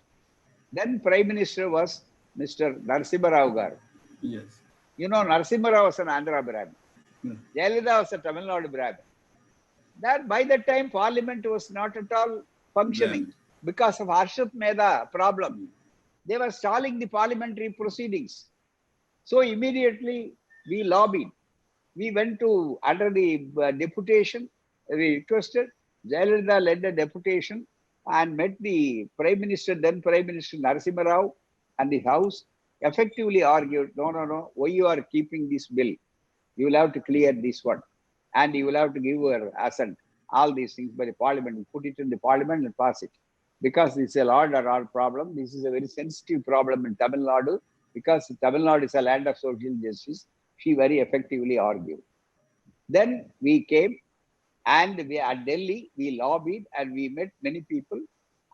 Then Prime Minister was Mr. Narasimha Rao Garu. Yes. You know, Narasimha Rao was an Andhra Brahmin. Yeah. Jayalalitha was a Tamil Nadu Brahmin. That by that time, Parliament was not at all functioning Brahmin. because of Harshad Mehta problem. They were stalling the parliamentary proceedings. So immediately we lobbied. We went to, under the deputation, we requested, Jayalalitha led a deputation and met the Prime Minister, then Prime Minister Narasimha Rao, and the House effectively argued, no, why you are keeping this bill? You will have to clear this one. And you will have to give your assent. All these things by the Parliament. Put it in the Parliament and pass it. Because it's a law and order problem. This is a very sensitive problem in Tamil Nadu. Because Tamil Nadu is a land of social justice. She very effectively argued. Then we came and we at Delhi, we lobbied and we met many people.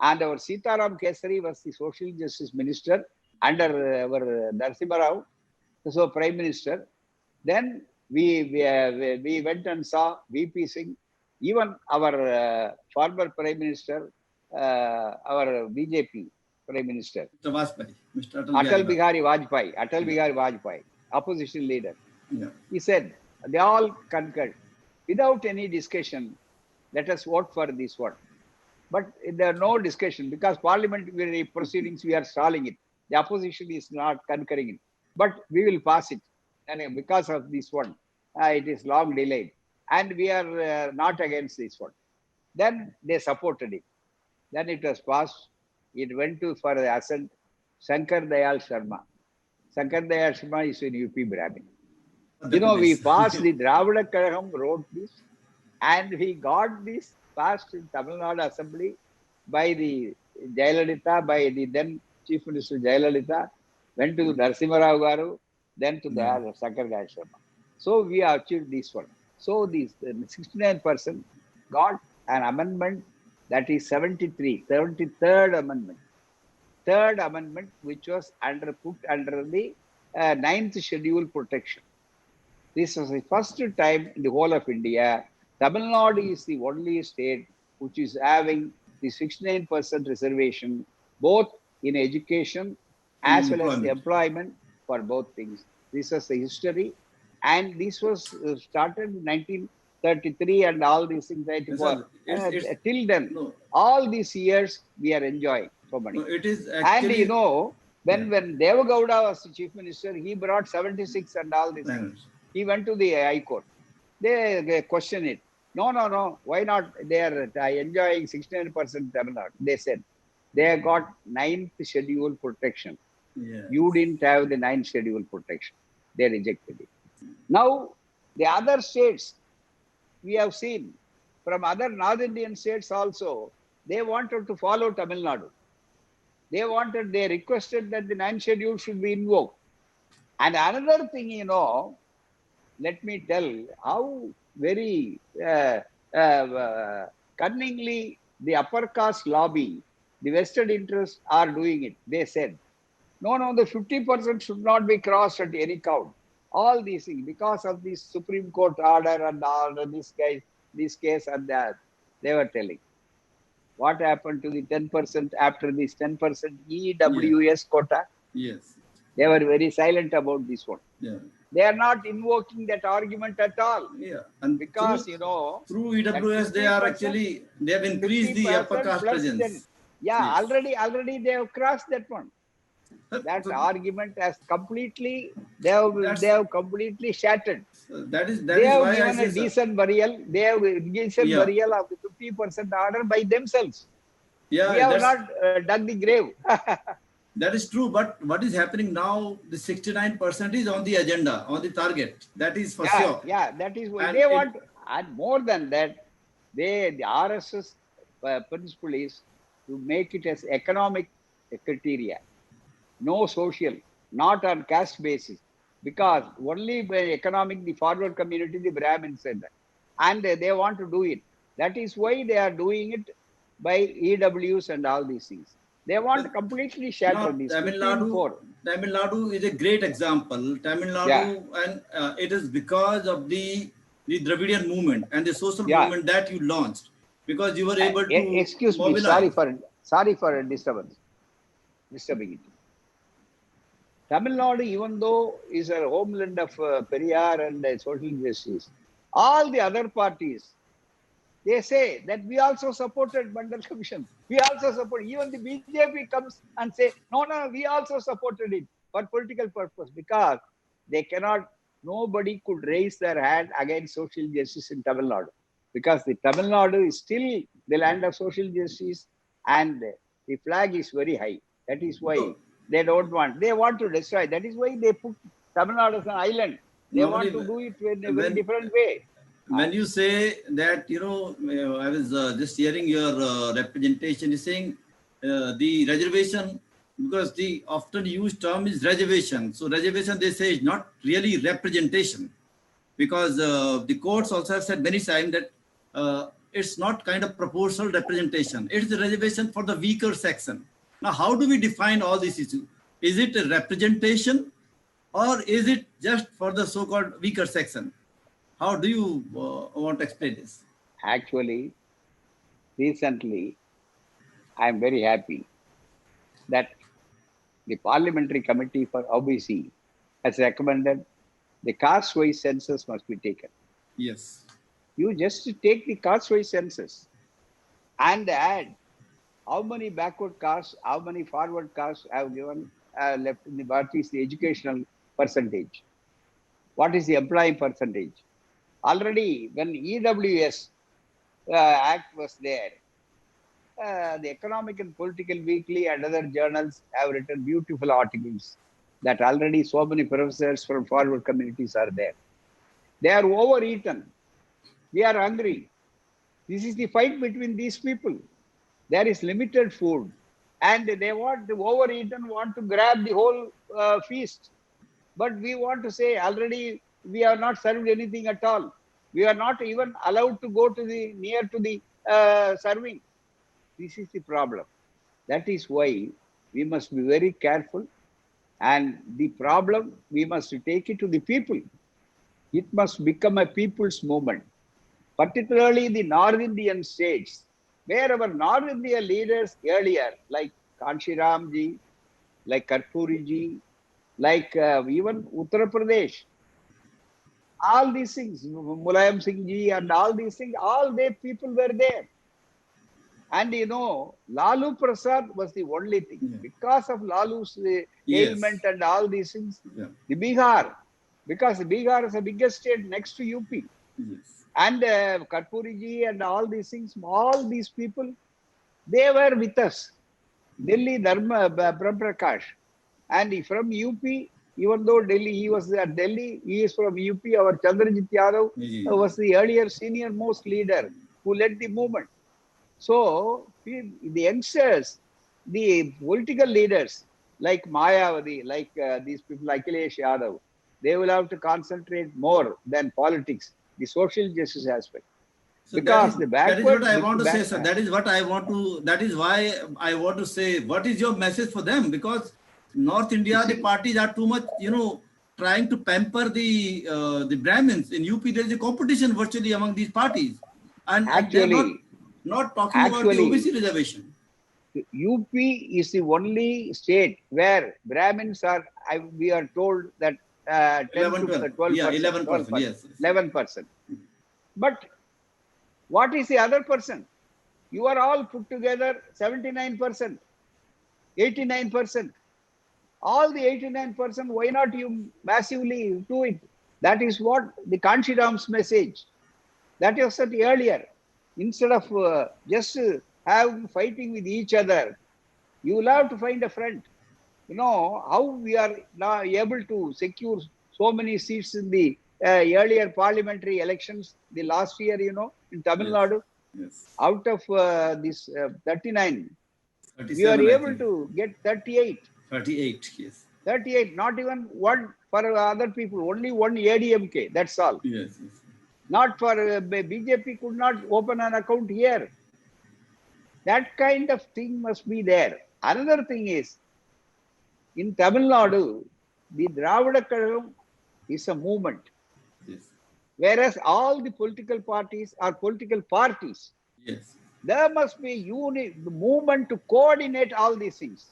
And our Sitaram Kesari was the social justice minister under our Narasimha Rao, so Prime Minister. Then we went and saw VP Singh, even our former Prime Minister, our BJP Prime Minister, Mr. Vajpayee, Mr. Atal Bihari Vajpayee, opposition leader. Yeah. He said, they all concurred without any discussion. Let us vote for this one. But there are no discussion because parliamentary proceedings, we are stalling it. The opposition is not concurring it. But we will pass it. And because of this one, it is long delayed. And we are not against this one. Then they supported it. Then it was passed. It went to for the assent. Shankar Dayal Sharma. Shankar Dayal Sharma is in UP Brahmin. You know, we passed the Dravida Kazgham wrote this, and we got this passed in Tamil Nadu Assembly by the Jayalalitha, by the then Chief Minister Jayalalitha, went to Narasimha Rao Garu, then to the Shankar Dayal Sharma. So we achieved this one. So this 69% got an amendment that is 73rd amendment. Third amendment, which was put under the 9th schedule protection. This was the first time in the whole of India. Tamil Nadu is the only state which is having the 69% reservation, both in education as well as the employment for both things. This was the history. And this was started in 1933 and all these things. Till then, all these years, we are enjoying so many. No, it is actually, and you know, when Deva Gowda was the chief minister, he brought 76 and all these things. He went to the High Court. They questioned it. No. Why not? They are enjoying 69% Tamil Nadu. They said they got 9th schedule protection. Yes. You didn't have the 9th schedule protection. They rejected it. Now, the other states, we have seen from other North Indian states also, they wanted to follow Tamil Nadu. They requested that the 9th schedule should be invoked. And another thing, you know, let me tell how very cunningly the upper caste lobby, the vested interests are doing it. They said, no, the 50% should not be crossed at any count. All these things, because of this Supreme Court order and all this case and that, they were telling. What happened to the 10% after this 10% Yeah. EWS quota? Yes. They were very silent about this one. Yeah. They are not invoking that argument at all. Yeah. And Because, through that EWS, they are 50%, actually, they have increased the upper 50% caste plus presence. yeah, Yes. already they have crossed that one. That So argument has completely, they that's have completely shattered. that They is have why I given a say, sir. decent burial. They have decent Yeah. burial of the 50% order by themselves. We Yeah. have not dug the grave. That is true. But what is happening now? The 69% is on the agenda, on the target. That is for sure. Yeah, that is why And they it, want, and more than that, the RSS principle is to make it as economic criteria, no social, not on caste basis, because only by economic, the forward community, the Brahmins said that, and they want to do it. That is why they are doing it by EWs and all these things. They want to completely shatter now, this 15-4. Tamil Nadu is a great example. Tamil Yeah, Nadu, and it is because of the Dravidian movement and the social yeah. movement that you launched, because you were able to Excuse me, mobilize. sorry for disturbing it. Tamil Nadu, even though is a homeland of Periyar and social justice, all the other parties, they say that we also supported Mandal Commission. We also support. Even the BJP comes and say, no, we also supported it for political purpose, because they cannot, nobody could raise their hand against social justice in Tamil Nadu, because the Tamil Nadu is still the land of social justice and the flag is very high. That is why So, they don't want, they want to destroy. That is why they put Tamil Nadu as an island. They want normally, to do it in a very when different way. when you say that, I was just hearing your representation. You're saying the reservation, because the often used term is reservation. So reservation, they say, is not really representation, because the courts also have said many times that it's not kind of proportional representation. It's the reservation for the weaker section. Now, how do we define all these issues? Is it a representation, or is it just for the so-called weaker section? How do you want to explain this? Actually, recently, I am very happy that the Parliamentary Committee for OBC has recommended the caste-wise census must be taken. Yes. You just take the caste-wise census and add how many backward castes, how many forward castes have given left in the, what is the educational percentage? What is the employee percentage? Already, when EWS Act was there, the Economic and Political Weekly and other journals have written beautiful articles that already so many professors from forward communities are there. They are overeaten. We are hungry. This is the fight between these people. There is limited food, and they want to overeat and want to grab the whole feast. But we want to say already we are not served anything at all. We are not even allowed to go to the near to the serving. This is the problem. That is why we must be very careful. And the problem, we must take it to the people. It must become a people's movement, particularly the North Indian states, where our North India leaders earlier, like Kanshiramji, like Karpuriji, like even Uttar Pradesh, all these things, Mulayam Singh ji and all these things, all they people were there. And Lalu Prasad was the only thing. Yeah. Because of Lalu's Yes. ailment and all these things, Yeah. the Bihar, because Bihar is the biggest state next to UP. Yes. And Karpuriji and all these things, all these people, they were with us. Delhi Dharma Prakash. And from UP, even though he was at Delhi, he is from UP. Our Chandrajit Yadav was the earlier senior most leader who led the movement. So the youngsters, the political leaders like Mayavadi, like these people like Akhilesh Yadav, they will have to concentrate more than politics, the social justice aspect. So Because that is what I want to say, sir. That is what I want to, that is why I want to say, what is your message for them? Because North India, the parties are too much, trying to pamper the Brahmins. In UP, there is a competition virtually among these parties, and they are not talking about the OBC reservation. UP is the only state where Brahmins are, we are told that 10 11, to 12. 12%, Yeah, 11%, yes. 11%. But what is the other percent? You are all put together 79%, 89%. All the 89%, why not you massively do it? That is what the Kanchiram's message. That was said earlier. Instead of just have fighting with each other, you will have to find a friend. You know how we are now able to secure so many seats in the earlier parliamentary elections, the last year, you know, in Tamilnadu. Yes. Out of this 39, we are 37, able to get 38. 38, yes. 38, not even one for other people, only one ADMK, that's all. Yes, yes. Not for BJP could not open an account here. That kind of thing must be there. Another thing is, in Tamil Nadu, the Dravida Kazhagam is a movement. Yes. Whereas all the political parties are political parties. Yes. There must be unit, the movement to coordinate all these things.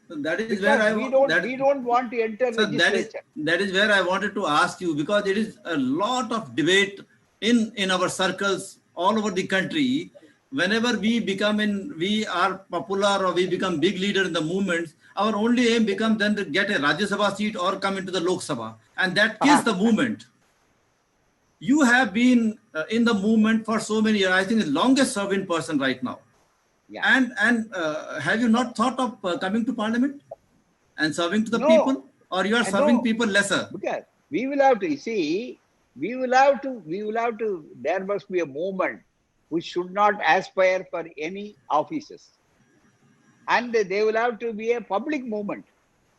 So that is Because where we don't want to enter legislature. That is where I wanted to ask you, because it is a lot of debate in our circles all over the country. Whenever we are popular or we become big leader in the movements, our only aim becomes then to get a Rajya Sabha seat or come into the Lok Sabha, and that kills the movement. You have been in the movement for so many years. I think the longest serving person right now. Yeah. And have you not thought of coming to parliament and serving to the people, or you are serving people lesser? Because we will have to see, we will have to, there must be a movement which should not aspire for any offices. And they will have to be a public movement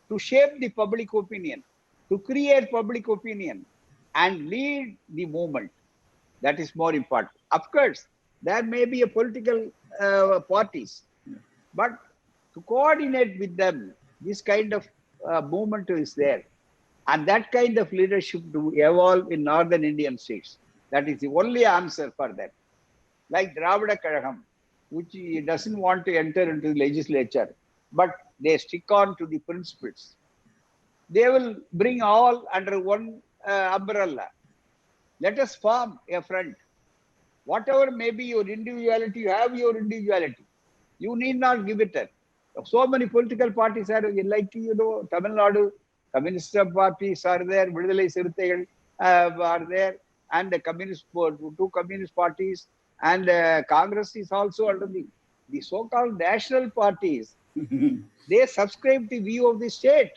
to shape the public opinion, to create public opinion and lead the movement. That is more important. Of course, there may be a political parties, but to coordinate with them, this kind of movement is there. And that kind of leadership to evolve in northern Indian states. That is the only answer for that. Like Dravida Kazhagam, which doesn't want to enter into the legislature, but they stick on to the principles. They will bring all under one umbrella. Let us form a front. Whatever may be your individuality, you have your individuality. You need not give it up. So many political parties are like, you know, Tamil Nadu, Communist parties are there, Vidudalai Siruthaigal are there, and the two communist parties, and Congress is also under the so-called national parties. They subscribe the view of the state,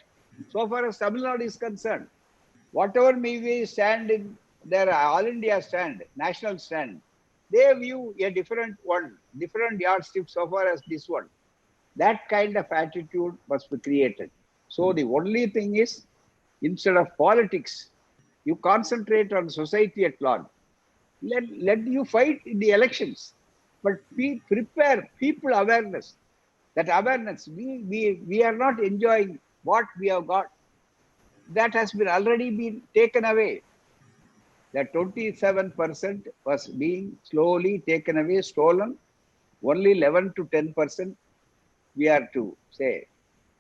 so far as Tamil Nadu is concerned. Whatever may we stand in their all India stand, national stand, they view a different one, different yardstick so far as this one. That kind of attitude must be created. So the only thing is, instead of politics, you concentrate on society at large. Let you fight in the elections, but prepare people awareness. That awareness, we are not enjoying what we have got. That has been already been taken away. That 27% was being slowly taken away, stolen. Only 11 to 10% we are to say.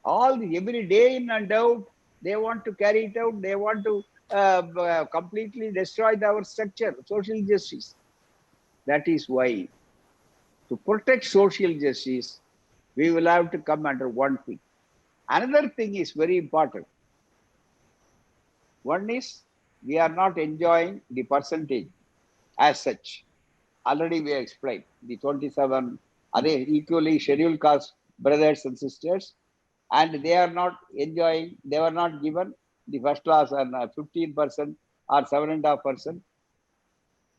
Every day in and out, they want to carry it out. They want to completely destroy our structure, social justice. That is why, to protect social justice, we will have to come under one thing. Another thing is very important. One is, we are not enjoying the percentage as such. Already we explained the 27, are they equally scheduled caste brothers and sisters, and they are not enjoying, they were not given the first class and 15% or 7.5%.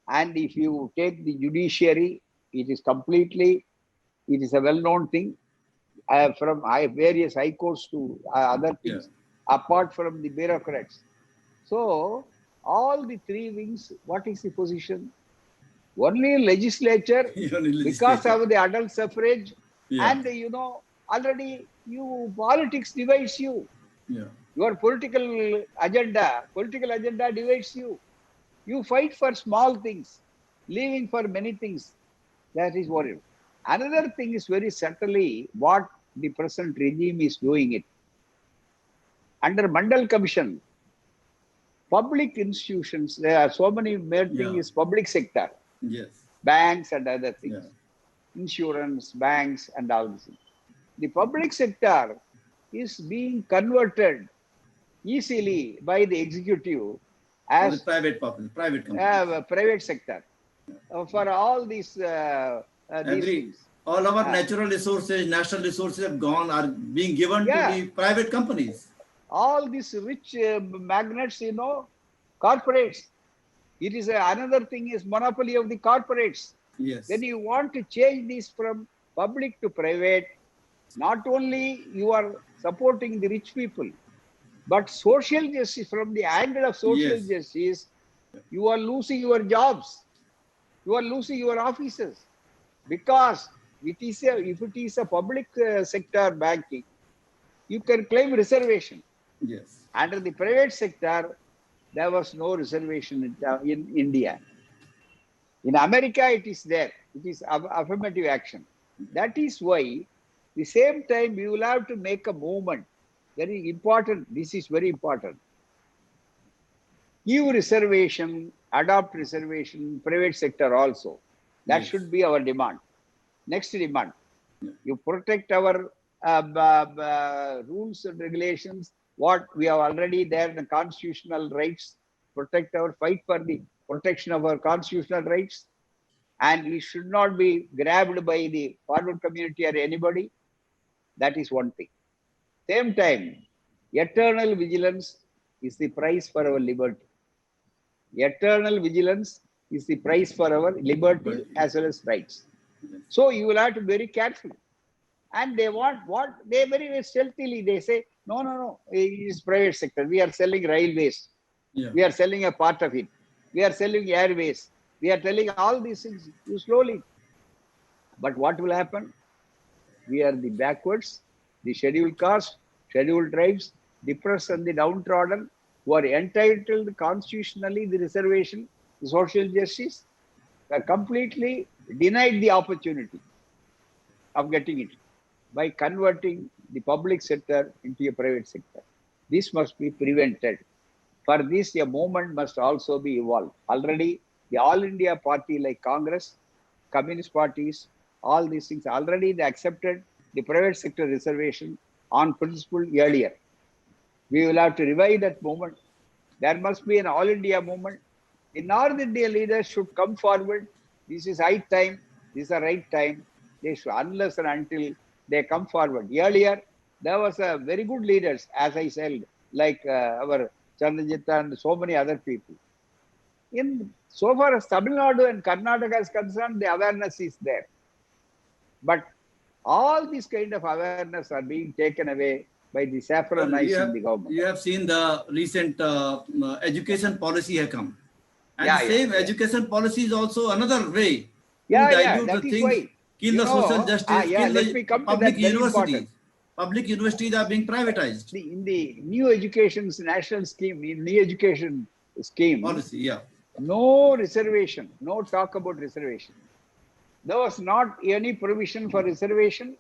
And if you take the judiciary, it is a well-known thing from various high courts to other things, apart from the bureaucrats. So, all the three wings, what is the position? Only legislature, because of the adult suffrage, and you know, already politics divides you. Yeah. Your political agenda divides you. You fight for small things, leaving for many things. That is what it is. Another thing is very subtly what the present regime is doing it. Under Mandal Commission, public institutions, there are so many main things Yeah. is public sector, Yes. banks and other things, Yeah. insurance, banks and all this. The public sector is being converted easily by the executive For the as private companies. private sector for all these Agree. things. All our Uh, natural resources, national resources have gone, are being given to yeah, the private companies. all these rich magnates, corporates. It is another thing is monopoly of the corporates. When Yes. you want to change this from public to private, not only you are supporting the rich people, but social justice, from the angle of social Yes. justice, you are losing your jobs, you are losing your offices. Because if it is a public sector banking, you can claim reservation. Yes. Under the private sector, there was no reservation in India. In America, it is there. It is affirmative action. That is why, the same time, you will have to make a movement. Very important. This is very important. Give reservation, adopt reservation, private sector also. That Yes. should be our demand. Next demand. Yeah. You protect our rules and regulations, what we have already there, the constitutional rights, protect our fight for the protection of our constitutional rights, and we should not be grabbed by the forward community or anybody. That is one thing. Same time, eternal vigilance is the price for our liberty. Eternal vigilance is the price for our liberty But as well as rights. yes. So you will have to be very careful. And they want what they very stealthily they say, no, it is private sector. We are selling railways. Yeah. We are selling a part of it. We are selling airways. We are telling all these things. You slowly. But what will happen? We are the backwards, the scheduled caste, scheduled tribes, depressed and the downtrodden, who are entitled constitutionally the reservation, the social justice, are completely denied the opportunity of getting it by converting the public sector into a private sector. This must be prevented. For this, a movement must also be evolved. Already, the All India Party like Congress, Communist parties, all these things, already they accepted the private sector reservation on principle earlier. We will have to revive that movement. There must be an All India movement. The North India leaders should come forward. This is high time. This is the right time. They should, unless and until they come forward. Earlier, there was a very good leaders, as I said, like our Chandrajita and so many other people. In so far as Tamil Nadu and Karnataka is concerned, the awareness is there. But all these kind of awareness are being taken away by the Well, saffronizing the government. you have seen the recent education policy have come. And the Yeah, same education policy is also another way to yeah. dilute the That is things, why, kill the social justice, kill let the me come to public that. Very universities. important. Public universities are being privatized. In the new education's national scheme, in new education scheme, Policy, yeah. no reservation, no talk about reservation. There was not any provision for reservation.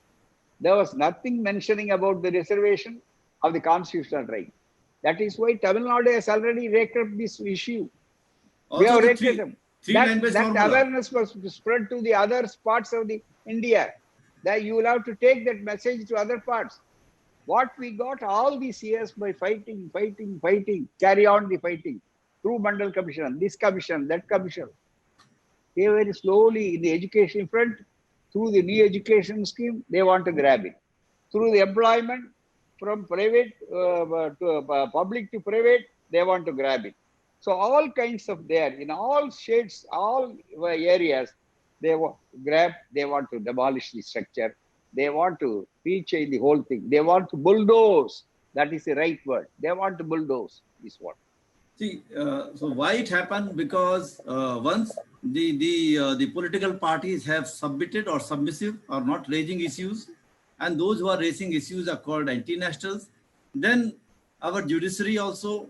There was nothing mentioning about the reservation of the constitutional right. That is why Tamil Nadu has already raked up this issue. We Also have the raked it up. three language That formula. awareness was spread to the other parts of the India. That you will have to take that message to other parts. What we got all these years by fighting, carry on the fighting through Mandal Commission, this commission, that commission. They very slowly in the education front, through the new education scheme, they want to grab it. Through the employment, from private to public to private, they want to grab it. So all kinds of there, in all shades, all areas, they want to grab, they want to demolish the structure. They want to rechange the whole thing. They want to bulldoze. That is the right word. They want to bulldoze this one. See, so why it happened? Because once the political parties have submitted or submissive or not raising issues, and those who are raising issues are called anti-nationals, then Our judiciary also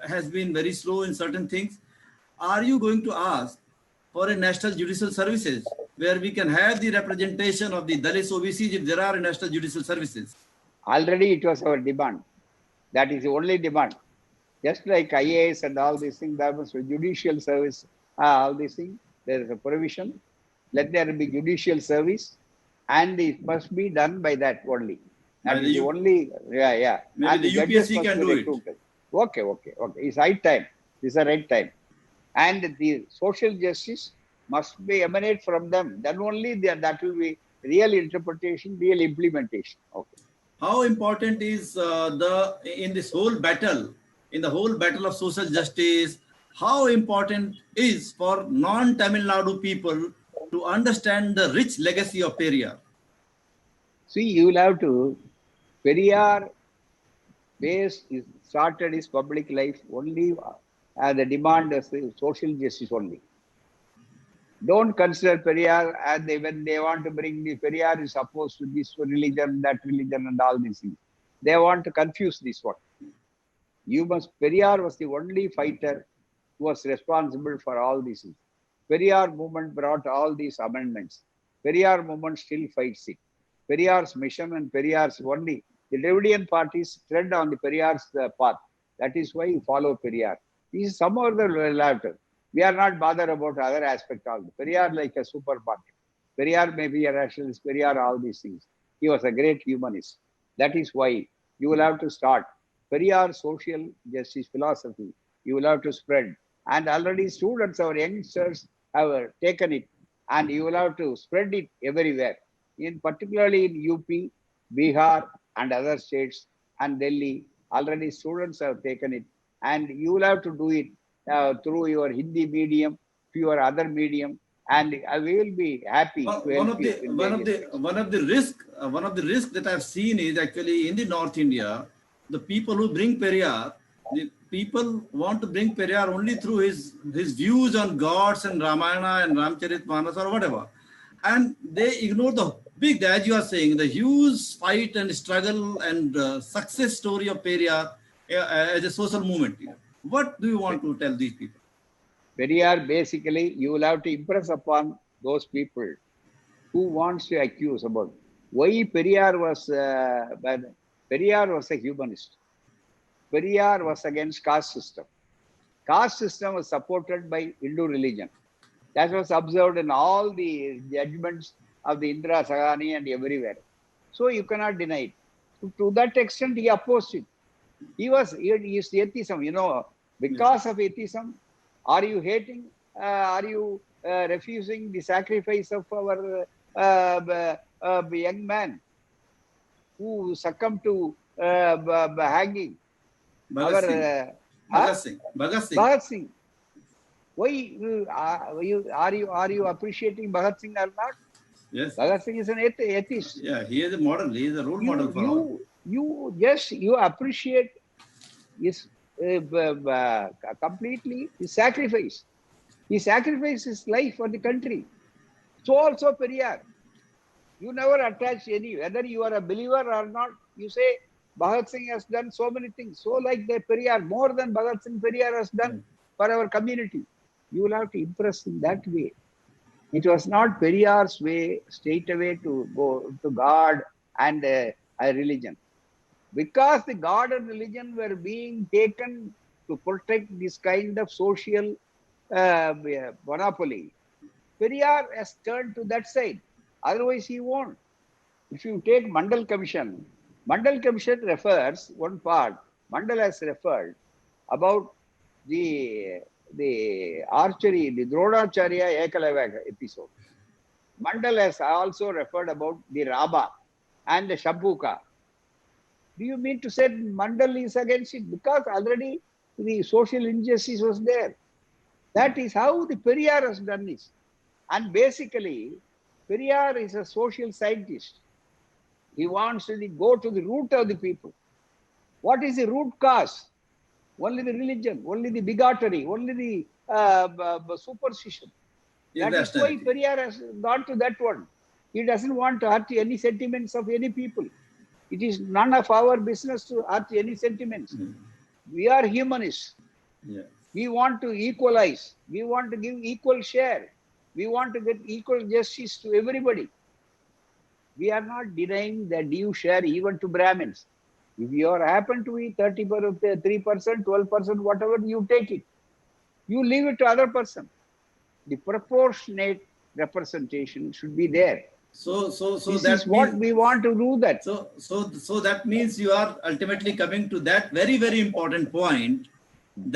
has been very slow in certain things. Are you going to ask for a national judicial services where we can have the representation of the Dalits OBCs if there are national judicial services? Already it was our demand. That is the only demand. Just like IAS and all these things, there was a judicial service, all these things, there is a provision. Let there be judicial service, and it must be done by that only. That is the only, yeah. Maybe And the judges UPSC must can be do it. recruited. Okay. It's right time. This is the right time. And the social justice must be emanate from them. Then only that will be real interpretation, real implementation. Okay. How important is in this whole battle, in the whole battle of social justice, how important is for non-Tamil Nadu people to understand the rich legacy of Periyar? See, you will have to, Periyar started his public life only as the demand of social justice only. Don't consider Periyar and when they want to bring the Periyar is opposed to this religion, that religion, and all these things. They want to confuse this one. Periyar was the only fighter who was responsible for all these things. Periyar movement brought all these amendments. Periyar movement still fights it. Periyar's mission and Periyar's only, the Dravidian parties tread on the Periyar's path. That is why you follow Periyar. This is some other laughter. We are not bothered about other aspect of it. Periyar like a super party. Periyar may be a rationalist, Periyar all these things. He was a great humanist. That is why you will have to start Periyar social justice philosophy. You will have to spread. And already students, our youngsters have taken it. And you will have to spread it everywhere. Particularly in UP, Bihar, and other states, and Delhi. Already students have taken it. And you will have to do it through your Hindi medium, to your other medium, and we will be happy to help you. One of the risks that I've seen is actually in the North India, the people who bring Periyar, the people want to bring Periyar only through his views on gods and Ramayana and Ramcharitmanas or whatever, and they ignore the big, as you are saying, the huge fight and struggle and success story of Periyar as a social movement. What do you want to tell these people? Periyar, basically, you will have to impress upon those people who wants to accuse about why Periyar was a humanist. Periyar was against caste system. Caste system was supported by Hindu religion. That was observed in all the judgments of the Indra Sagani and everywhere. So you cannot deny it. To that extent, he opposed it. He is atheism, because of atheism. Are you hating? Are you refusing the sacrifice of our young man who succumbed to hanging? Bhagat Singh. Why are you appreciating Bhagat Singh or not? Yes. Bhagat Singh is an atheist. Yeah, he is a model. He is a role model for all. You appreciate his completely his sacrifice. He sacrificed his life for the country. So also Periyar. You never attach any, whether you are a believer or not, you say Bhagat Singh has done so many things. So like the Periyar, more than Bhagat Singh, Periyar has done for our community. You will have to impress in that way. It was not Periyar's way straight away to go to God and a religion. Because the God and religion were being taken to protect this kind of social monopoly, Periyar has turned to that side. Otherwise, he won't. If you take Mandal Commission refers one part. Mandal has referred about the archery, the Dronacharya Ekalavya episode. Mandal has also referred about the Raba and the Shabuka. Do you mean to say Mandal is against it? Because already the social injustice was there. That is how the Periyar has done this. And basically, Periyar is a social scientist. He wants to go to the root of the people. What is the root cause? Only the religion, only the bigotry, only the superstition. That is why Periyar has gone to that one. He doesn't want to hurt any sentiments of any people. It is none of our business to hurt any sentiments. We are humanists. Yeah. We want to equalize. We want to give equal share. We want to get equal justice to everybody. We are not denying the due share even to Brahmins. If you are happen to be 30%, 3%, 12%, whatever, you take it. You leave it to other person. The proportionate representation should be there. So This that is what means, we want to do that. so that means you are ultimately coming to that very, very important point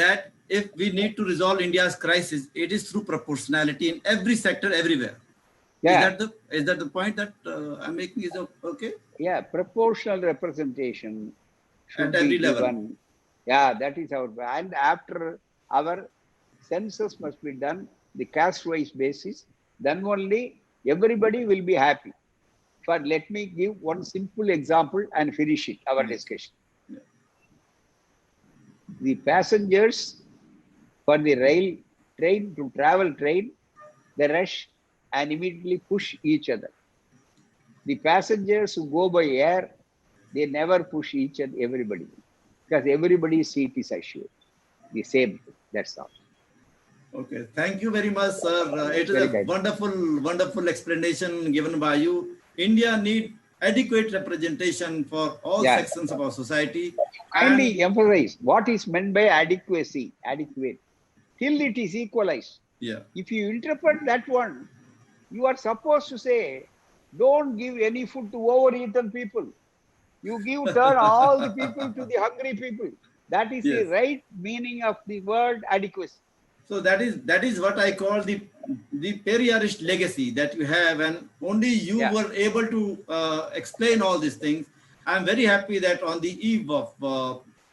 that if we need to resolve India's crisis, it is through proportionality in every sector, everywhere. Yeah. Is that the point that I'm making? Is okay? Yeah, proportional representation should At every be level. given. Yeah, that is our, and after our census must be done, the caste-wise basis, then only everybody will be happy. But let me give one simple example and finish it, our discussion. Yeah. The passengers for the rail train to travel train, they rush and immediately push each other. The passengers who go by air, they never push each and everybody because everybody's seat is assured. The same, that's all. Okay, thank you very much, sir. It is Very a good. wonderful explanation given by you. India need adequate representation for all Yeah. sections of our society. Kindly emphasize what is meant by adequacy, adequate, till it is equalized. Yeah. If you interpret that one, you are supposed to say, don't give any food to overeaten people. You turn all the people to the hungry people. That is the Yes. right meaning of the word adequacy. So that is what I call the Periyarist legacy that you have, and only you were able to explain all these things. I'm very happy that on the eve of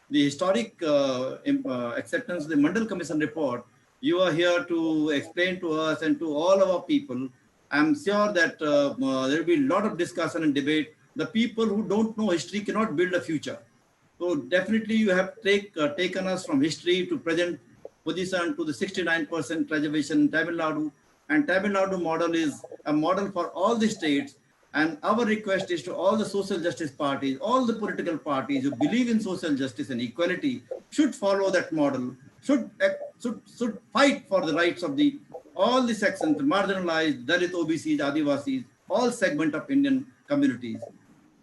the historic acceptance of the Mandal Commission report, you are here to explain to us and to all our people. I'm sure that there will be a lot of discussion and debate. The people who don't know history cannot build a future. So definitely you have taken us from history to present position to the 69% reservation in Tamil Nadu. And Tamil Nadu model is a model for all the states. And our request is to all the social justice parties, all the political parties who believe in social justice and equality should follow that model, should fight for the rights of all the sections, the marginalized, Dalit, OBCs, Adivasis, all segment of Indian communities.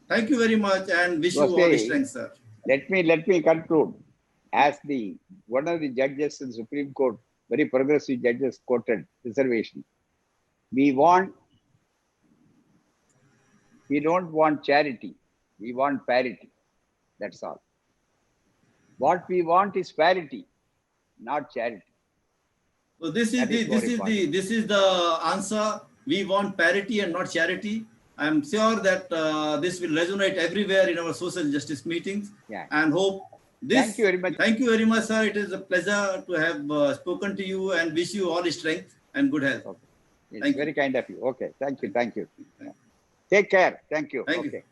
Thank you very much and wish you all the strength, sir. Let me conclude. As one of the judges in the Supreme Court, very progressive judges quoted reservation. We don't want charity. We want parity. That's all. What we want is parity, not charity. So this is the answer. We want parity and not charity. I am sure that this will resonate everywhere in our social justice meetings. Yeah. And hope this. Thank you very much. Thank you very much, sir. It is a pleasure to have spoken to you and wish you all strength and good health. Okay. It's very kind of you. Okay. Thank you. Take care. Thank you. Thank you.